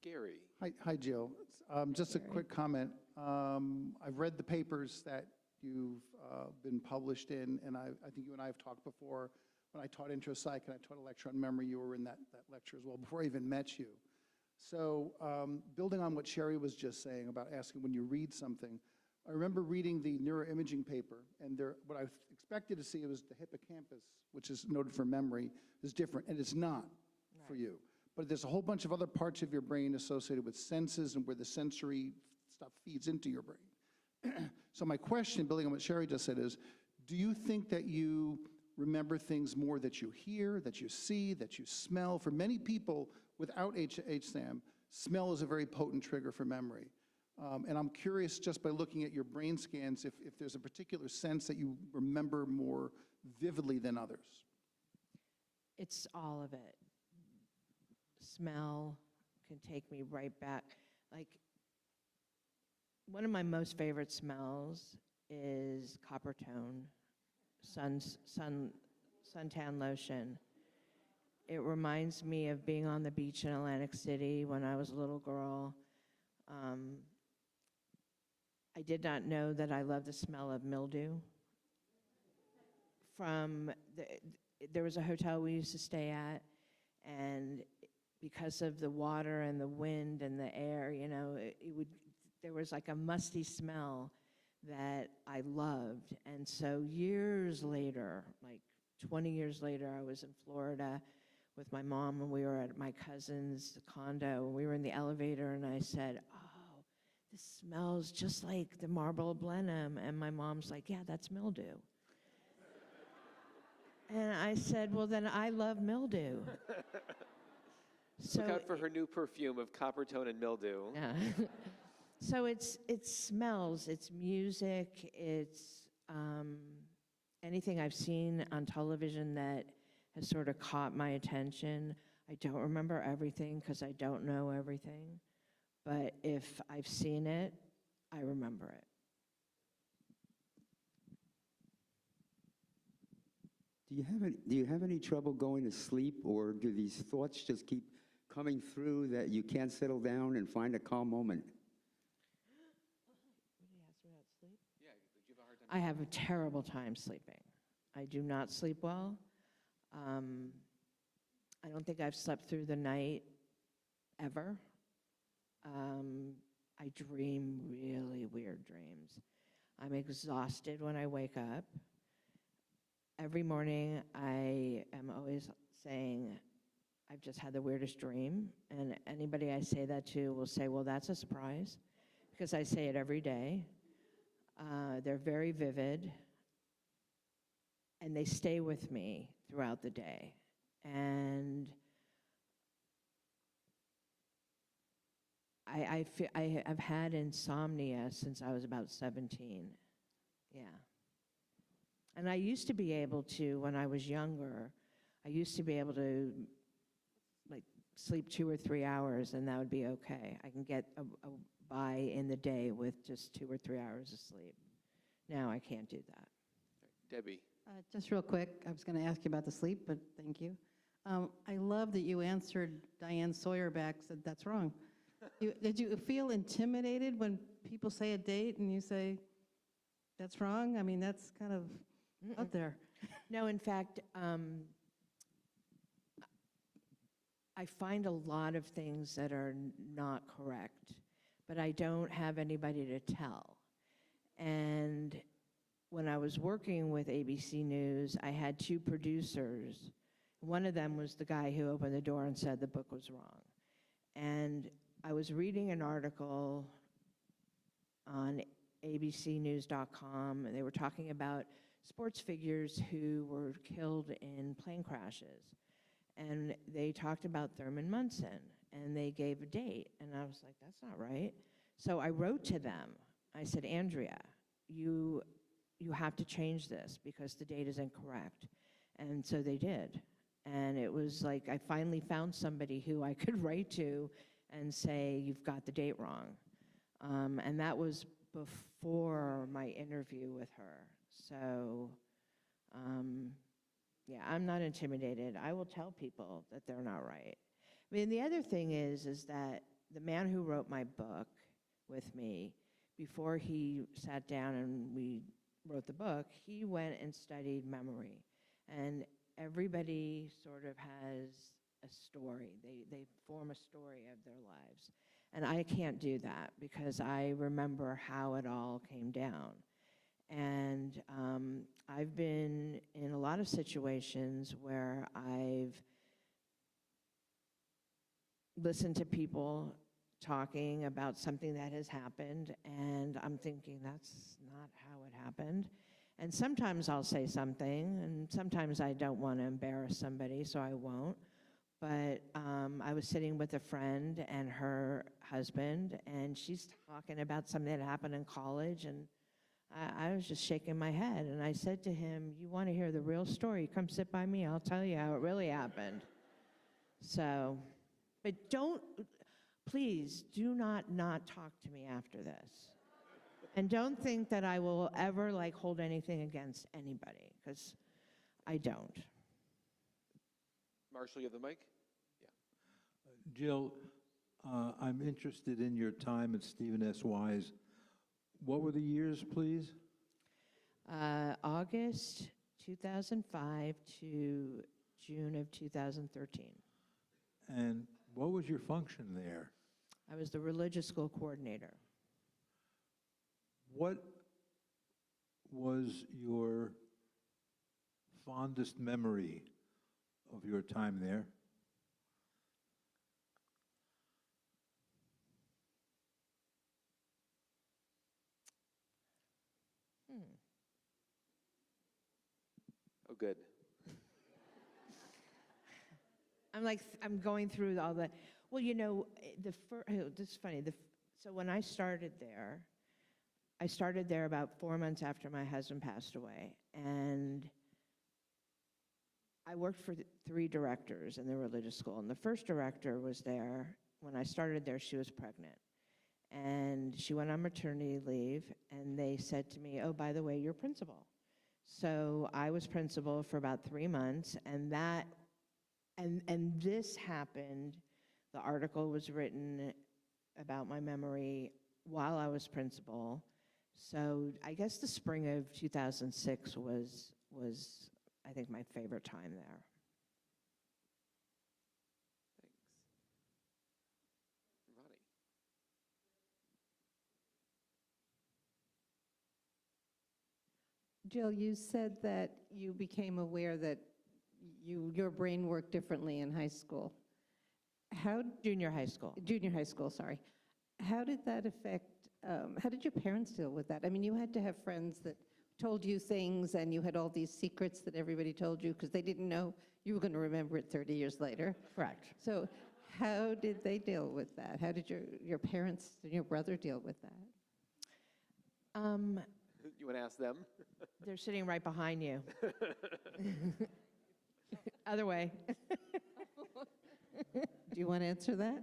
Gary. Hi, Jill. Just a quick comment. I've read the papers that you've been published in, and I think you and I have talked before. When I taught intro psych and I taught a lecture on memory, you were in that lecture as well before I even met you. So building on what Sherry was just saying about asking when you read something, I remember reading the neuroimaging paper, and what I expected to see was the hippocampus, which is noted for memory, is different, and it's not for you. But there's a whole bunch of other parts of your brain associated with senses and where the sensory stuff feeds into your brain. So my question, building on what Sherry just said, is do you think that you remember things more that you hear, that you see, that you smell? For many people without HSAM, smell is a very potent trigger for memory. And I'm curious, just by looking at your brain scans, if there's a particular sense that you remember more vividly than others. It's all of it. Smell can take me right back. Like, one of my most favorite smells is copper tone, suntan lotion. It reminds me of being on the beach in Atlantic City when I was a little girl. I did not know that I loved the smell of mildew. There was a hotel we used to stay at, and because of the water and the wind and the air, you know, there was like a musty smell that I loved. And so years later, like 20 years later, I was in Florida with my mom when we were at my cousin's condo, and we were in the elevator, and I said, "Oh, this smells just like the marble of Blenheim." And my mom's like, "Yeah, that's mildew." And I said, "Well, then I love mildew." Look out for her new perfume of copper tone and mildew. Yeah. So it smells, it's music, it's anything I've seen on television that has sort of caught my attention. I don't remember everything because I don't know everything, but if I've seen it, I remember it. Do you have any trouble going to sleep, or do these thoughts just keep coming through that you can't settle down and find a calm moment? I have a terrible time sleeping. I do not sleep well. I don't think I've slept through the night ever. I dream really weird dreams. I'm exhausted when I wake up. Every morning, I am always saying, I've just had the weirdest dream. And anybody I say that to will say, well, that's a surprise, because I say it every day. They're very vivid, and they stay with me throughout the day. And I've had insomnia since I was about 17. Yeah. And I used to be able to, when I was younger, I used to be able to like sleep 2 or 3 hours, and that would be okay. I can get by in the day with just 2 or 3 hours of sleep. Now I can't do that. Debbie. Just real quick, I was going to ask you about the sleep, but thank you. I love that you answered Diane Sawyer back, said that's wrong. Did you feel intimidated when people say a date and you say, that's wrong? I mean, that's kind of out there. No, in fact, I find a lot of things that are not correct, but I don't have anybody to tell. And when I was working with ABC News, I had 2 producers. One of them was the guy who opened the door and said the book was wrong. And I was reading an article on abcnews.com, and they were talking about sports figures who were killed in plane crashes. And they talked about Thurman Munson, and they gave a date. And I was like, that's not right. So I wrote to them. I said, Andrea, you have to change this because the date is incorrect. And so they did. And it was like I finally found somebody who I could write to and say, you've got the date wrong. And that was before my interview with her. So, yeah, I'm not intimidated. I will tell people that they're not right. I mean, the other thing is that the man who wrote my book with me, before he sat down and we wrote the book, he went and studied memory. And everybody sort of has a story. They form a story of their lives. And I can't do that because I remember how it all came down. And I've been in a lot of situations where I've listened to people talking about something that has happened, and I'm thinking that's not how it happened. And sometimes I'll say something, and sometimes I don't want to embarrass somebody, so I won't. But I was sitting with a friend and her husband, and she's talking about something that happened in college, and I was just shaking my head. And I said to him, you want to hear the real story? Come sit by me. I'll tell you how it really happened. So, but please do not talk to me after this. And don't think that I will ever hold anything against anybody, because I don't. Marshall, you have the mic? Yeah. Jill, I'm interested in your time at Stephen S. Wise. What were the years, please? August 2005 to June of 2013. And what was your function there? I was the religious school coordinator. What was your fondest memory of your time there? Oh, good. I'm going through all the, well, you know, this is funny. So when I started there about 4 months after my husband passed away, and I worked for 3 directors in the religious school, and the first director was there. When I started there, she was pregnant, and she went on maternity leave, and they said to me, oh, by the way, you're principal. So I was principal for about 3 months, and this happened. The article was written about my memory while I was principal. So I guess the spring of 2006 was I think my favorite time there. Thanks. Ronnie. Jill, you said that you became aware that your brain worked differently in high school. Junior high school. Junior high school, sorry. How did that affect, how did your parents deal with that? I mean, you had to have friends that told you things and you had all these secrets that everybody told you because they didn't know you were going to remember it 30 years later. Correct. So how did they deal with that? How did your parents and your brother deal with that? You want to ask them? They're sitting right behind you. Other way. Do you want to answer that?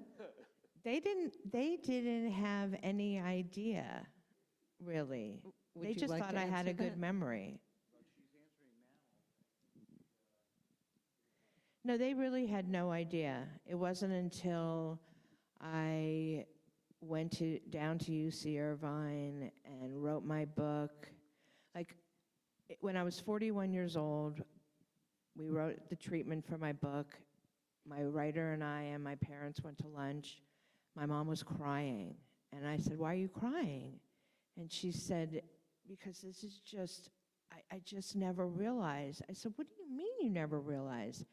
They didn't have any idea, really. Would They you just like thought to I had answer a good that? memory. No, they really had no idea. It wasn't until I went down to UC Irvine and wrote my book. Like, when I was 41 years old, we wrote the treatment for my book. My writer and I and my parents went to lunch. My mom was crying. And I said, why are you crying? And she said, because this is just, I just never realized. I said, what do you mean you never realized?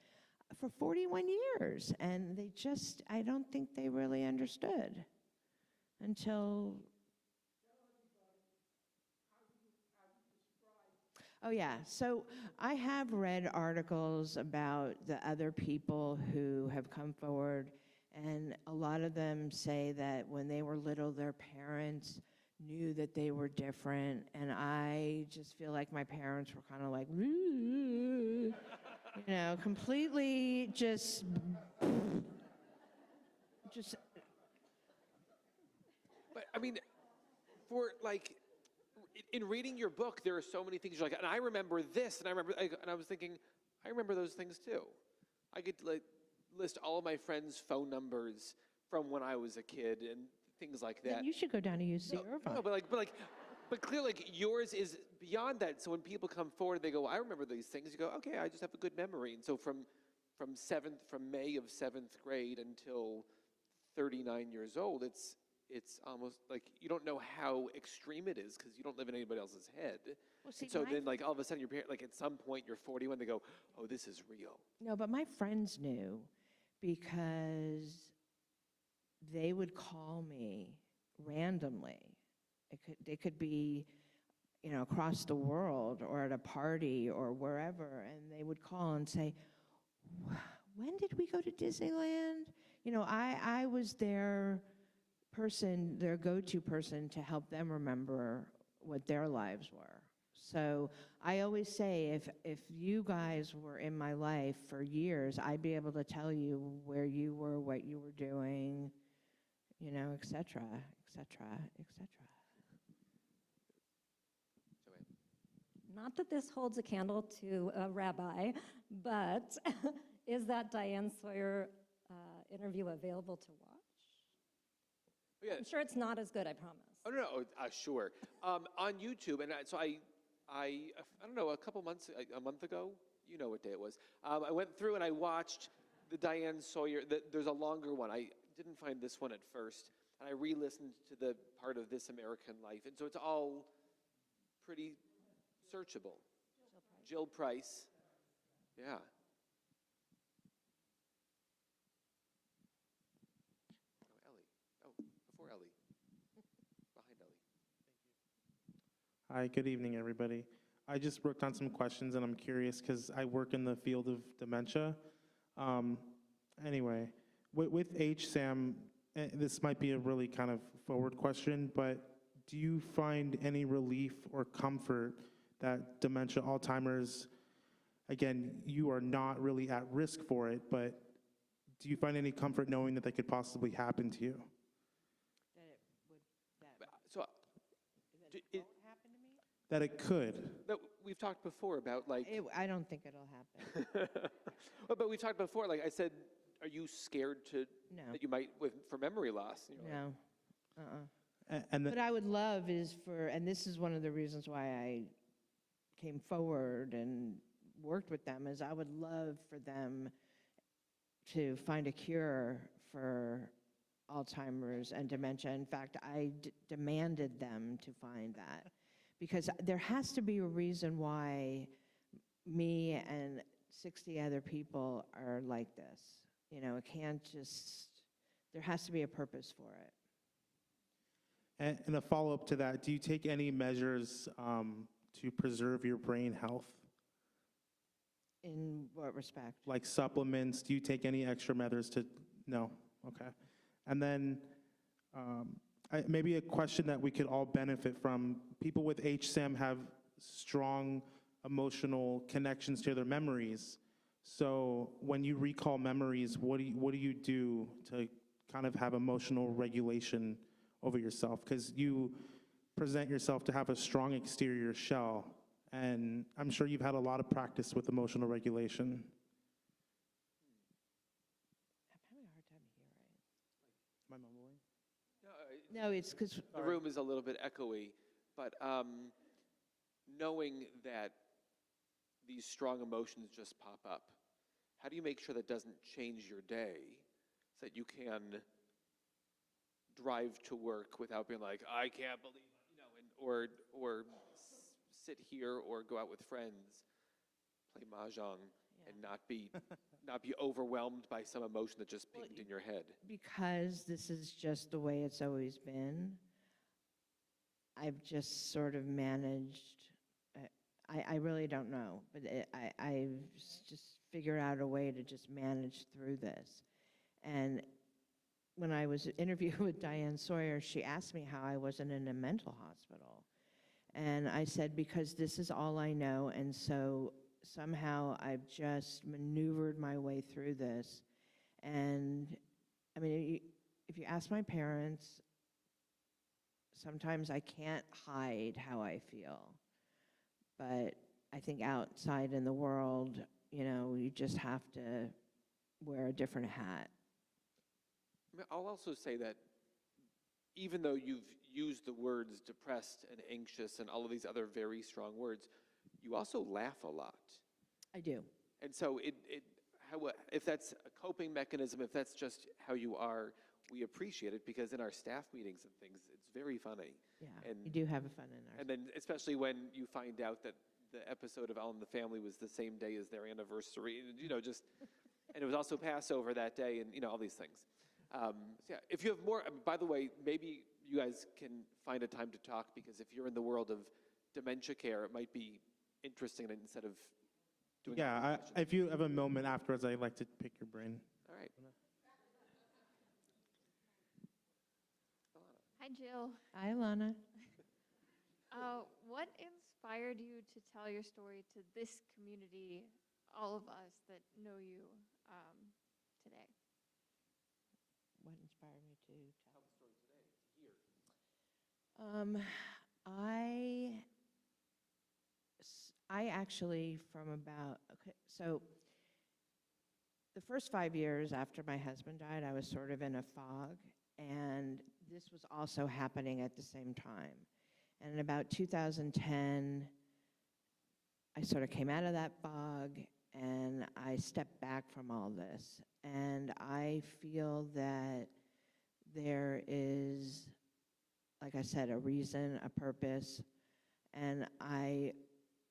For 41 years. And they just, I don't think they really understood until. Oh, yeah. So I have read articles about the other people who have come forward, and a lot of them say that when they were little, their parents knew that they were different, and I just feel like my parents were kind of like, you know, completely just. But I mean, for like, in reading your book, there are so many things you're like, and I remember this, and I remember, and I was thinking, I remember those things too. I could like list all of my friends' phone numbers from when I was a kid and things like that. Then you should go down to UC Irvine. No, but clearly, like, yours is beyond that. So when people come forward, they go, I remember these things. You go, okay, I just have a good memory. And so from May of 7th grade until 39 years old, it's almost like you don't know how extreme it is because you don't live in anybody else's head. Well, see, so then, like, all of a sudden, your parent, like, at some point, you're 41, they go, oh, this is real. No, but my friends knew because they would call me randomly. They could be, you know, across the world or at a party or wherever, and they would call and say, when did we go to Disneyland? You know, I was their go-to person to help them remember what their lives were. So I always say, if you guys were in my life for years, I'd be able to tell you where you were, what you were doing, you know, et cetera, et cetera, et cetera. Not that this holds a candle to a rabbi, but is that Diane Sawyer interview available to watch? Yeah. I'm sure it's not as good, I promise. Oh, no, sure. On YouTube, and so I don't know, a month ago, you know what day it was, I went through and I watched the Diane Sawyer, there's a longer one. I didn't find this one at first, and I re-listened to the part of This American Life, and so it's all pretty searchable. Jill Price. Yeah. Oh, Ellie. Oh, before Ellie. Behind Ellie. Hi, good evening, everybody. I just wrote down some questions, and I'm curious because I work in the field of dementia. Um, Anyway, with HSAM, this might be a really kind of forward question, but do you find any relief or comfort that dementia, Alzheimer's, again, you are not really at risk for it, but do you find any comfort knowing that they could possibly happen to you? So, it, That it could. no, we've talked before about like, I don't think it'll happen. but we've talked before, like I said, are you scared No. that you might, for memory loss? You know, like, No. And What I would love is and this is one of the reasons why I came forward and worked with them, is I would love for them to find a cure for Alzheimer's and dementia. In fact, I demanded them to find that, because there has to be a reason why me and 60 other people are like this. You know, it can't just, there has to be a purpose for it. And a follow-up to that, do you take any measures to preserve your brain health? In what respect? Like supplements, do you take any extra measures to, no, okay. And then maybe a question that we could all benefit from, people with HSAM have strong emotional connections to their memories. So when you recall memories, what do you do to kind of have emotional regulation over yourself? Because you present yourself to have a strong exterior shell, and I'm sure you've had a lot of practice with emotional regulation. I'm having a hard time hearing. Am I mumbling? No, it's because the room is a little bit echoey, but knowing that these strong emotions just pop up, how do you make sure that doesn't change your day so that you can drive to work without being like, I can't believe, you know, or sit here or go out with friends, play mahjong, and not be overwhelmed by some emotion that just pinged in your head? because this is just the way it's always been, I've just sort of managed. I really don't know, but I've just figured out a way to just manage through this. And when I was interviewed with Diane Sawyer, she asked me how I wasn't in a mental hospital. And I said, because this is all I know, and so somehow I've just maneuvered my way through this. And I mean, if you ask my parents, sometimes I can't hide how I feel. But I think outside in the world, you know, you just have to wear a different hat. I mean, I'll also say that even though you've used the words depressed and anxious and all of these other very strong words, you also laugh a lot. I do. And so if that's a coping mechanism, if that's just how you are, we appreciate it, because in our staff meetings and things, it's very funny. Yeah, and we do have a fun in our. And then especially when you find out that the episode of All in the Family was the same day as their anniversary, you know, just, and it was also Passover that day, and, you know, all these things. So yeah, if you have more, by the way, maybe you guys can find a time to talk, because if you're in the world of dementia care, it might be interesting instead of doing. Yeah, if you have a moment afterwards, I'd like to pick your brain. All right. Hi, Jill. Hi, Alana. What inspired you to tell your story to this community, all of us that know you today? What inspired me to tell the story today? I actually, from about, okay, so the first 5 years after my husband died, I was sort of in a fog, and this was also happening at the same time. And in about 2010, I sort of came out of that fog, and I stepped back from all this. And I feel that there is, like I said, a reason, a purpose. And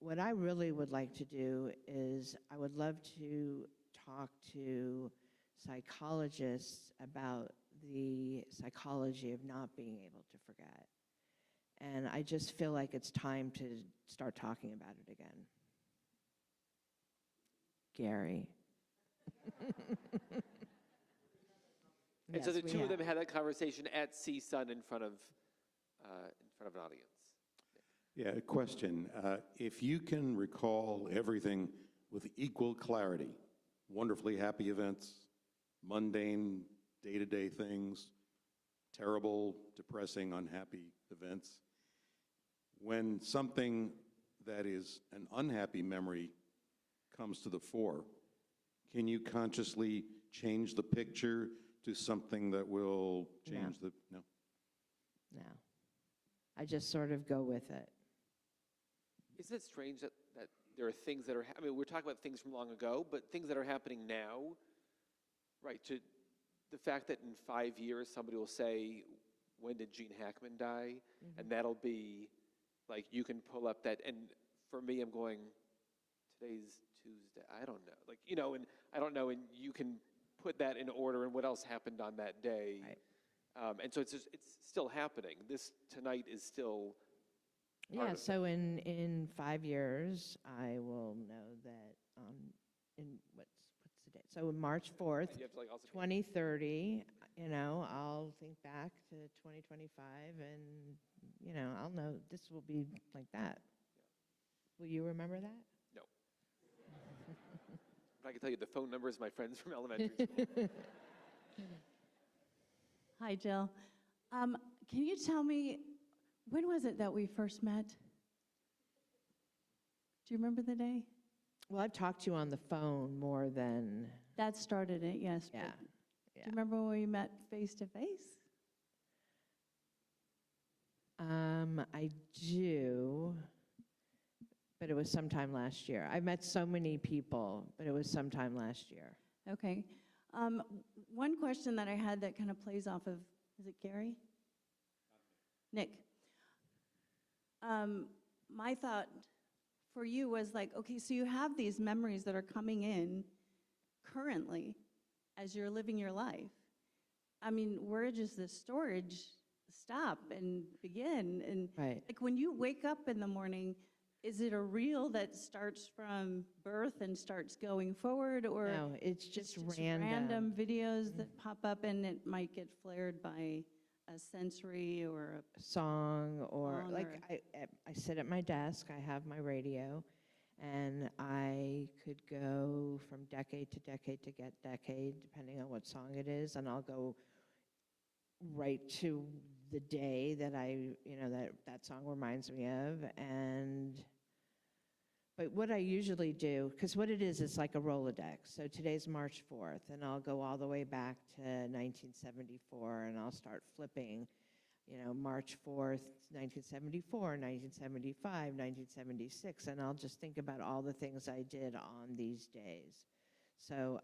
what I really would like to do is I would love to talk to psychologists about the psychology of not being able to forget. And I just feel like it's time to start talking about it again. Gary. And so Yes, the we two of have. them had that conversation at CSUN in front of an audience. Yeah, a question. If you can recall everything with equal clarity, wonderfully happy events, mundane, day-to-day things, terrible, depressing, unhappy events, when something that is an unhappy memory comes to the fore, can you consciously change the picture to something that will change no? No. I just sort of go with it. Isn't it strange that there are things that are, I mean, we're talking about things from long ago, but things that are happening now, right? To the fact that in 5 years, somebody will say, when did Gene Hackman die? And that'll be, like, you can pull up that, and for me, I'm going, today's Tuesday, I don't know. Like, you know, and I don't know, and you can put that in order and what else happened on that day. Right. And so it's still happening. This tonight is still part Yeah, of so in 5 years, I will know that in what's the date? So in March 4th, And you have to, like, also 2030, you know, I'll think back to 2025 and, you know, I'll know this will be like that. Will you remember that? No. But I can tell you the phone numbers of my friends from elementary school. Hi, Jill. Can you tell me, when was it that we first met? Do you remember the day? Well, I've talked to you on the phone more than, That started it, yes. yeah. but Do you remember when we met face to face? I do, but it was sometime last year. I met so many people, but it was sometime last year. Okay. One question that I had that kind of plays off of, is it Gary? Nick. My thought for you was like, okay, so you have these memories that are coming in currently as you're living your life. I mean, where does the storage stop and begin? And Right. like when you wake up in the morning, is it a reel that starts from birth and starts going forward, or No, it's just random. random videos that pop up and it might get flared by a sensory or a Song or Song like I sit at my desk, I have my radio, and I could go from decade to decade to get decade, depending on what song it is, and I'll go right to the day that that song reminds me of. But what I usually do, because what it is, it's like a Rolodex. So today's March 4th, and I'll go all the way back to 1974, and I'll start flipping, March 4th, 1974, 1975, 1976, and I'll just think about all the things I did on these days. So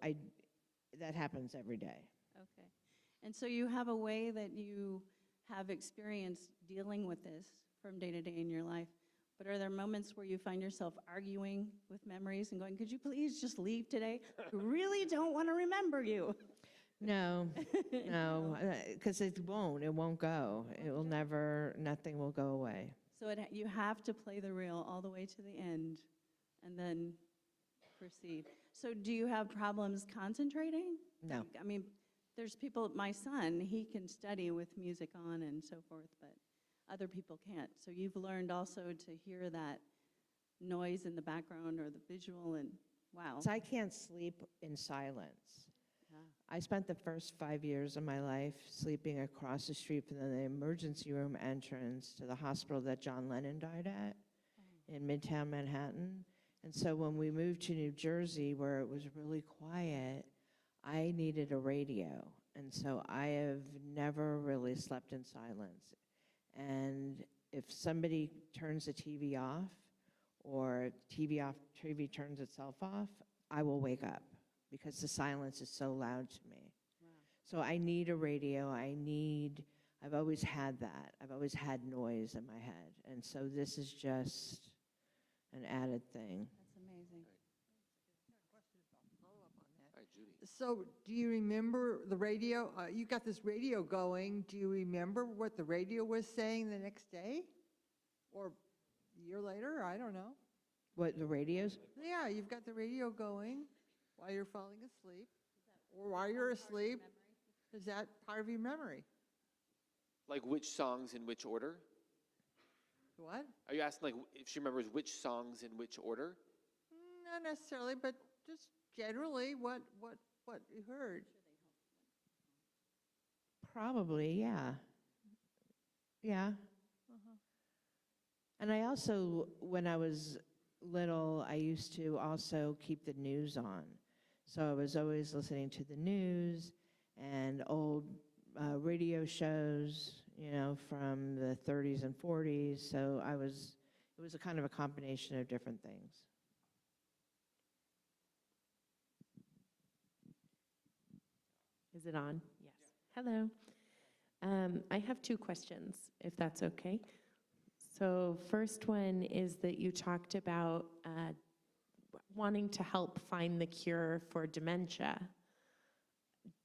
that happens every day. Okay. And so you have a way that you have experience dealing with this from day to day in your life. But are there moments where you find yourself arguing with memories and going, could you please just leave today? I really don't want to remember you. No, no, because it won't go. It will never, nothing will go away. So you have to play the reel all the way to the end and then proceed. So do you have problems concentrating? No. Like, I mean, there's people, my son, he can study with music on and so forth, but other people can't. So you've learned also to hear that noise in the background or the visual, and wow. So I can't sleep in silence. Yeah. I spent the first 5 years of my life sleeping across the street from the emergency room entrance to the hospital that John Lennon died at in Midtown Manhattan. And so when we moved to New Jersey, where it was really quiet, I needed a radio. And so I have never really slept in silence. And if somebody turns the TV off, or TV turns itself off, I will wake up because the silence is so loud to me. Wow. So I need a radio. I've always had that. I've always had noise in my head. And so this is just an added thing. That's amazing. Hi, Judy. So do you remember the radio? You got this radio going. Do you remember what the radio was saying the next day? Or a year later, I don't know. What, the radios? Yeah, you've got the radio going while you're falling asleep, or while you're asleep. Is that part of your memory? Like which songs in which order? What? Are you asking like if she remembers which songs in which order? Not necessarily, but just generally what you heard. Probably, yeah. Yeah. And I also, when I was little, I used to also keep the news on. So I was always listening to the news and old radio shows, from the 30s and 40s. So it was a kind of a combination of different things. Is it on? Yes. Hello. I have two questions, if that's okay. So first one is that you talked about wanting to help find the cure for dementia.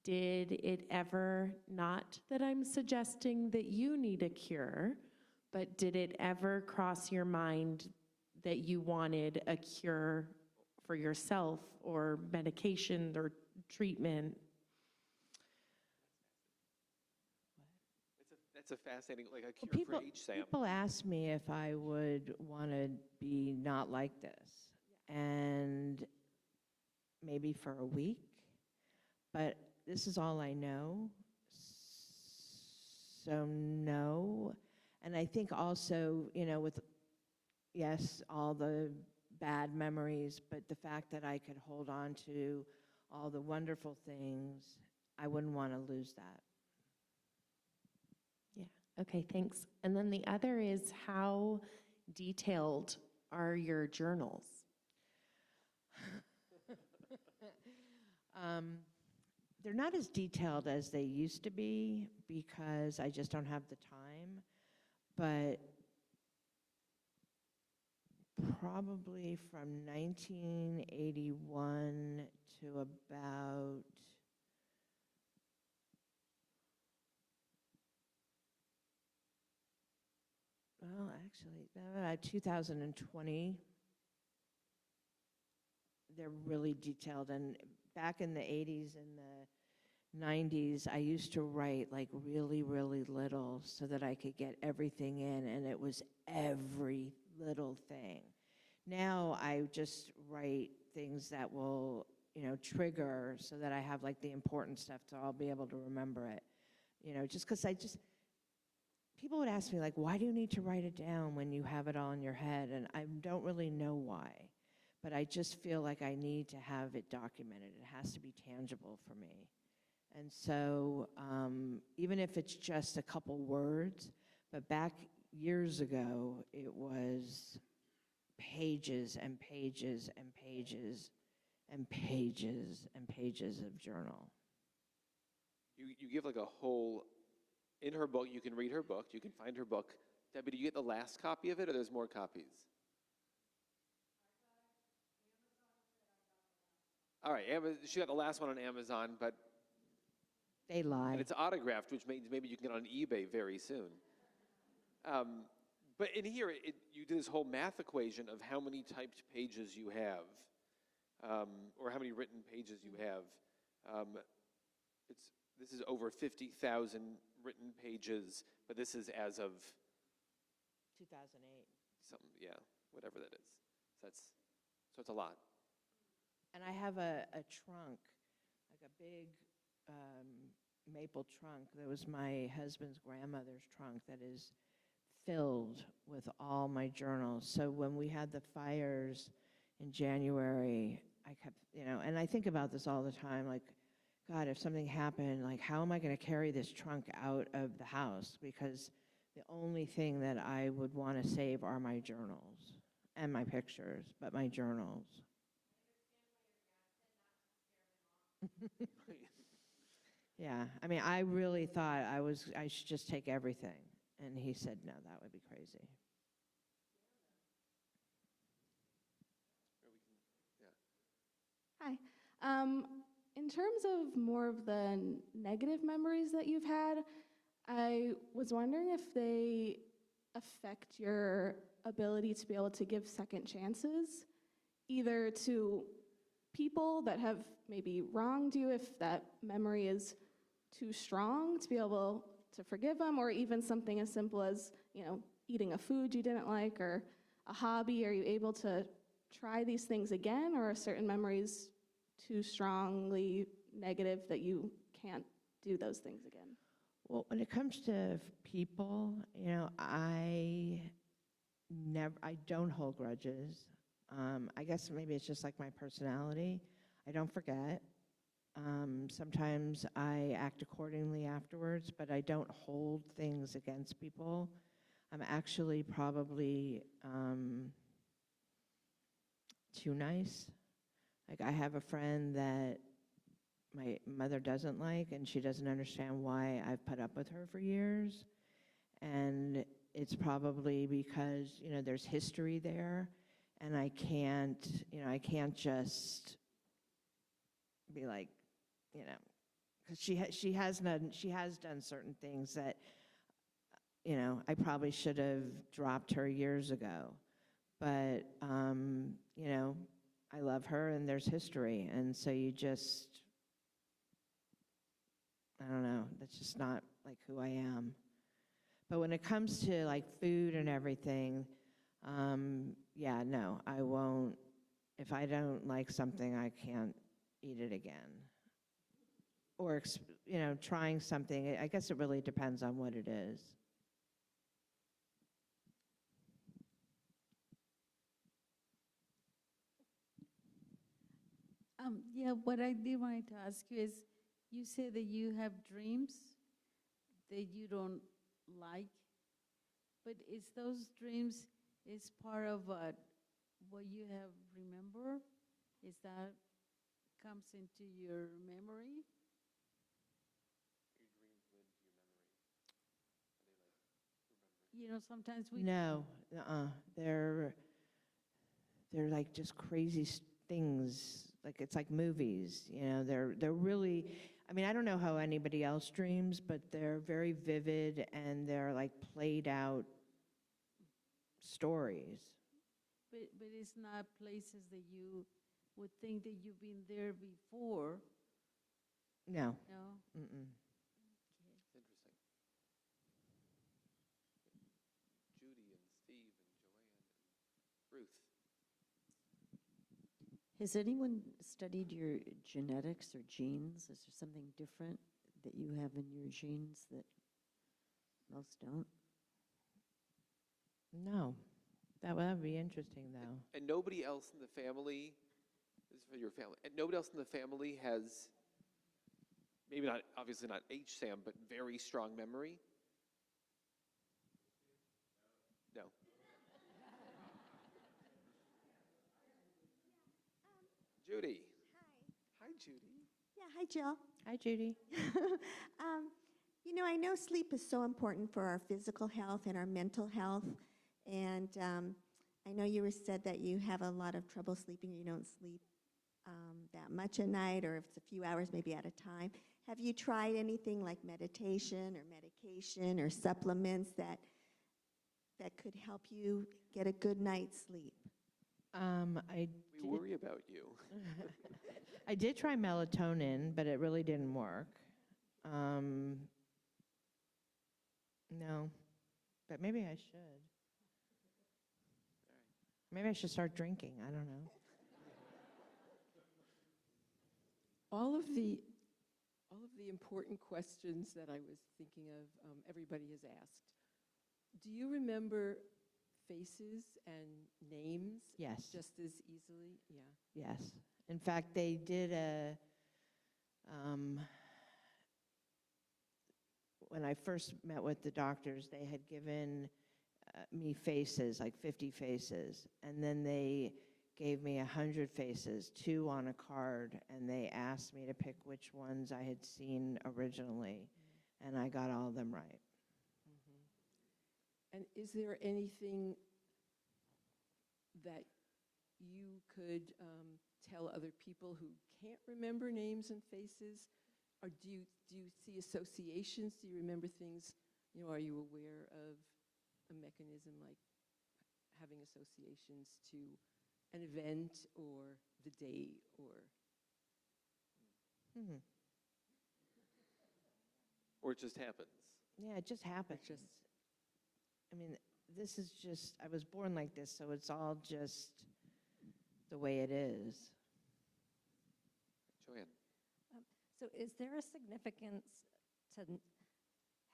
Did it ever, not that I'm suggesting that you need a cure, but did it ever cross your mind that you wanted a cure for yourself or medication or treatment? That's a fascinating, like a cure for HSAM. People ask me if I would want to be not like this, and maybe for a week, but this is all I know, so no. And I think also, with, yes, all the bad memories, but the fact that I could hold on to all the wonderful things, I wouldn't want to lose that. Yeah, okay, thanks. And then the other is, how detailed are your journals? They're not as detailed as they used to be because I just don't have the time, but probably from 1981 to about about 2020, they're really detailed. And back in the 80s and the 90s, I used to write like really, really little so that I could get everything in, and it was every little thing. Now I just write things that will, trigger so that I have like the important stuff, so I'll be able to remember it. Just because people would ask me like, why do you need to write it down when you have it all in your head? And I don't really know why, but I just feel like I need to have it documented. It has to be tangible for me. And so even if it's just a couple words, but back years ago, it was pages and pages and pages and pages and pages of journal. You give like a whole, in her book, you can read her book, you can find her book. Debbie, do you get the last copy of it, or there's more copies? All right, she got the last one on Amazon, but they lie. And it's autographed, which means maybe you can get on eBay very soon. But in here, you do this whole math equation of how many typed pages you have, or how many written pages you have. This is over 50,000 written pages, but this is as of 2008. Something, yeah, whatever that is. So it's a lot. And I have a trunk, like a big maple trunk. That was my husband's grandmother's trunk that is filled with all my journals. So when we had the fires in January, I kept, and I think about this all the time, like, God, if something happened, like, how am I going to carry this trunk out of the house? Because the only thing that I would want to save are my journals and my pictures, but my journals. Yeah, I mean, I really thought I should just take everything. And he said, no, that would be crazy. Hi. In terms of more of the negative memories that you've had, I was wondering if they affect your ability to be able to give second chances, either to people that have maybe wronged you, if that memory is too strong to be able to forgive them, or even something as simple as, eating a food you didn't like or a hobby? Are you able to try these things again, or are certain memories too strongly negative that you can't do those things again? Well, when it comes to people, I don't hold grudges. I guess maybe it's just like my personality. I don't forget. Sometimes I act accordingly afterwards, but I don't hold things against people. I'm actually probably too nice. Like, I have a friend that my mother doesn't like, and she doesn't understand why I've put up with her for years. And it's probably because, there's history there, and I can't just be like, because she has done certain things that, I probably should have dropped her years ago. But, I love her, and there's history, and so you just, I don't know, that's just not like who I am. But when it comes to like food and everything, yeah, no, I won't. If I don't like something, I can't eat it again. Or, trying something, I guess it really depends on what it is. Yeah, what I did wanted to ask you is, you say that you have dreams that you don't like, but is those dreams is part of what you have remember? Is that comes into your memory? Sometimes we No, they're like just crazy things. Like, it's like movies, they're really, I don't know how anybody else dreams, but they're very vivid, and they're like played out stories. But it's not places that you would think that you've been there before. No. No? Mm-mm. It's interesting. Judy and Steve and Joanne and Ruth. Has anyone studied your genetics or genes? Is there something different that you have in your genes that most don't? No. That would be interesting, though. And nobody else in the family, this is for your family, and nobody else in the family has, maybe not, obviously not HSAM, but very strong memory? No. Judy. Hi, Judy. Yeah, hi, Jill. Hi, Judy. I know sleep is so important for our physical health and our mental health. And I know you said that you have a lot of trouble sleeping. You don't sleep that much at night, or if it's a few hours maybe at a time. Have you tried anything like meditation or medication or supplements that could help you get a good night's sleep? We worry about you. I did try melatonin, but it really didn't work. No, but maybe I should. Maybe I should start drinking. I don't know. All of the important questions that I was thinking of, everybody has asked. Do you remember faces and names? Yes. Just as easily? Yeah. Yes. In fact, they did when I first met with the doctors, they had given me faces, like 50 faces, and then they gave me 100 faces, 2 on a card, and they asked me to pick which ones I had seen originally, and I got all of them right. And is there anything that you could tell other people who can't remember names and faces? Or do you see associations? Do you remember things? Are you aware of a mechanism like having associations to an event or the date or? Or it just happens? Yeah, it just happens. I mean, this is just, I was born like this, so it's all just the way it is. Joanne? So is there a significance to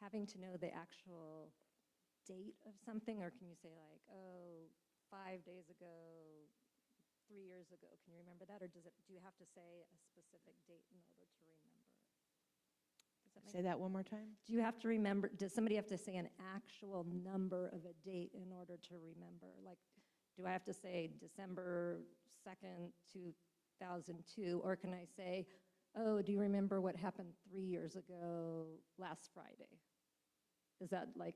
having to know the actual date of something, or can you say like, oh, 5 days ago, 3 years ago, can you remember that, or do you have to say a specific date in order to remember it? Say that one more time? Do you have to remember, does somebody have to say an actual number of a date in order to remember? Like, do I have to say December 2nd, 2002, or can I say, oh, do you remember what happened 3 years ago last Friday? Is that like,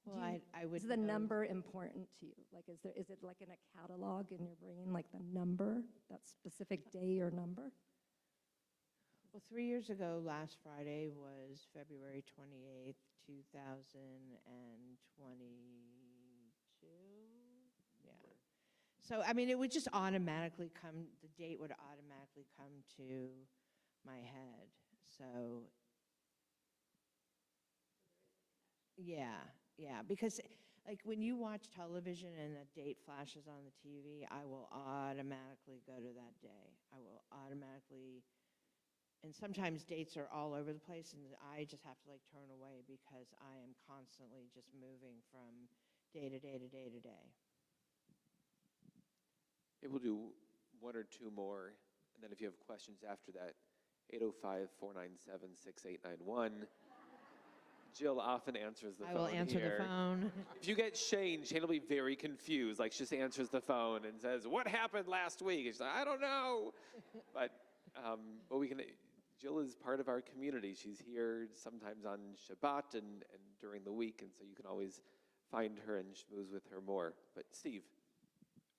Well, I would is the know. number important to you? Like, is it like in a catalog in your brain, like the number, that specific day or number? Well, 3 years ago, last Friday was February 28th, 2022. Yeah. So, I mean, it would just automatically come, the date would automatically come to my head. So, yeah, because like when you watch television and a date flashes on the TV, I will automatically go to that day. I will automatically. And sometimes dates are all over the place, and I just have to like turn away because I am constantly just moving from day to day to day to day. Maybe we'll do one or two more, and then if you have questions after that, 805-497-6891. Jill often answers the phone. I will answer the phone. If you get Shane will be very confused. Like, she just answers the phone and says, "What happened last week?" And she's like, "I don't know." But we can. Jill is part of our community. She's here sometimes on Shabbat and during the week, and so you can always find her and schmooze with her more. But Steve.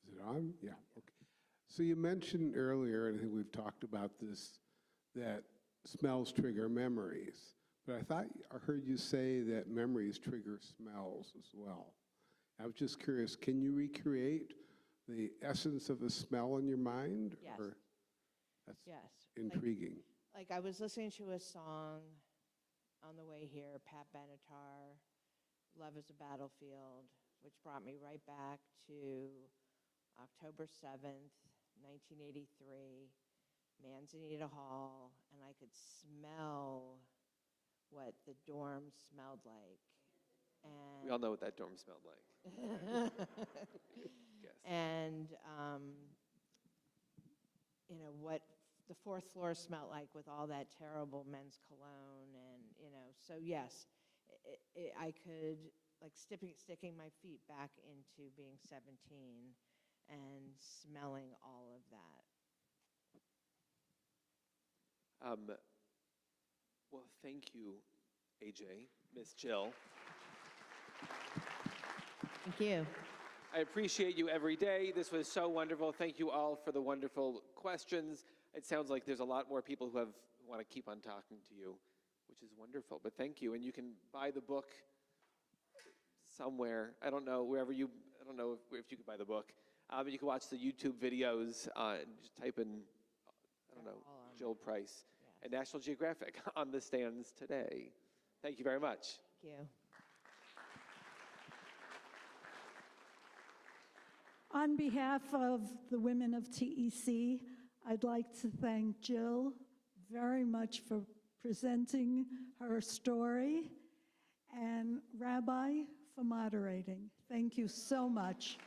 Is it on? Yeah, okay. So you mentioned earlier, and I think we've talked about this, that smells trigger memories. But I heard you say that memories trigger smells as well. I was just curious, can you recreate the essence of a smell in your mind? Yes. Or that's Yes. intriguing. Like I was listening to a song on the way here, Pat Benatar, "Love is a Battlefield," which brought me right back to October 7th, 1983, Manzanita Hall, and I could smell what the dorm smelled like. And We all know what that dorm smelled like. Yes. And, what the fourth floor smelled like with all that terrible men's cologne. And, so yes, I could, like sticking my feet back into being 17 and smelling all of that. Well, thank you, AJ, Miss Jill. Thank you. I appreciate you every day. This was so wonderful. Thank you all for the wonderful questions. It sounds like there's a lot more people who want to keep on talking to you, which is wonderful. But thank you. And you can buy the book somewhere. I don't know if you can buy the book. But you can watch the YouTube videos and just type in, Jill Price and National Geographic on the stands today. Thank you very much. Thank you. On behalf of the women of TEC, I'd like to thank Jill very much for presenting her story, and Rabbi for moderating. Thank you so much.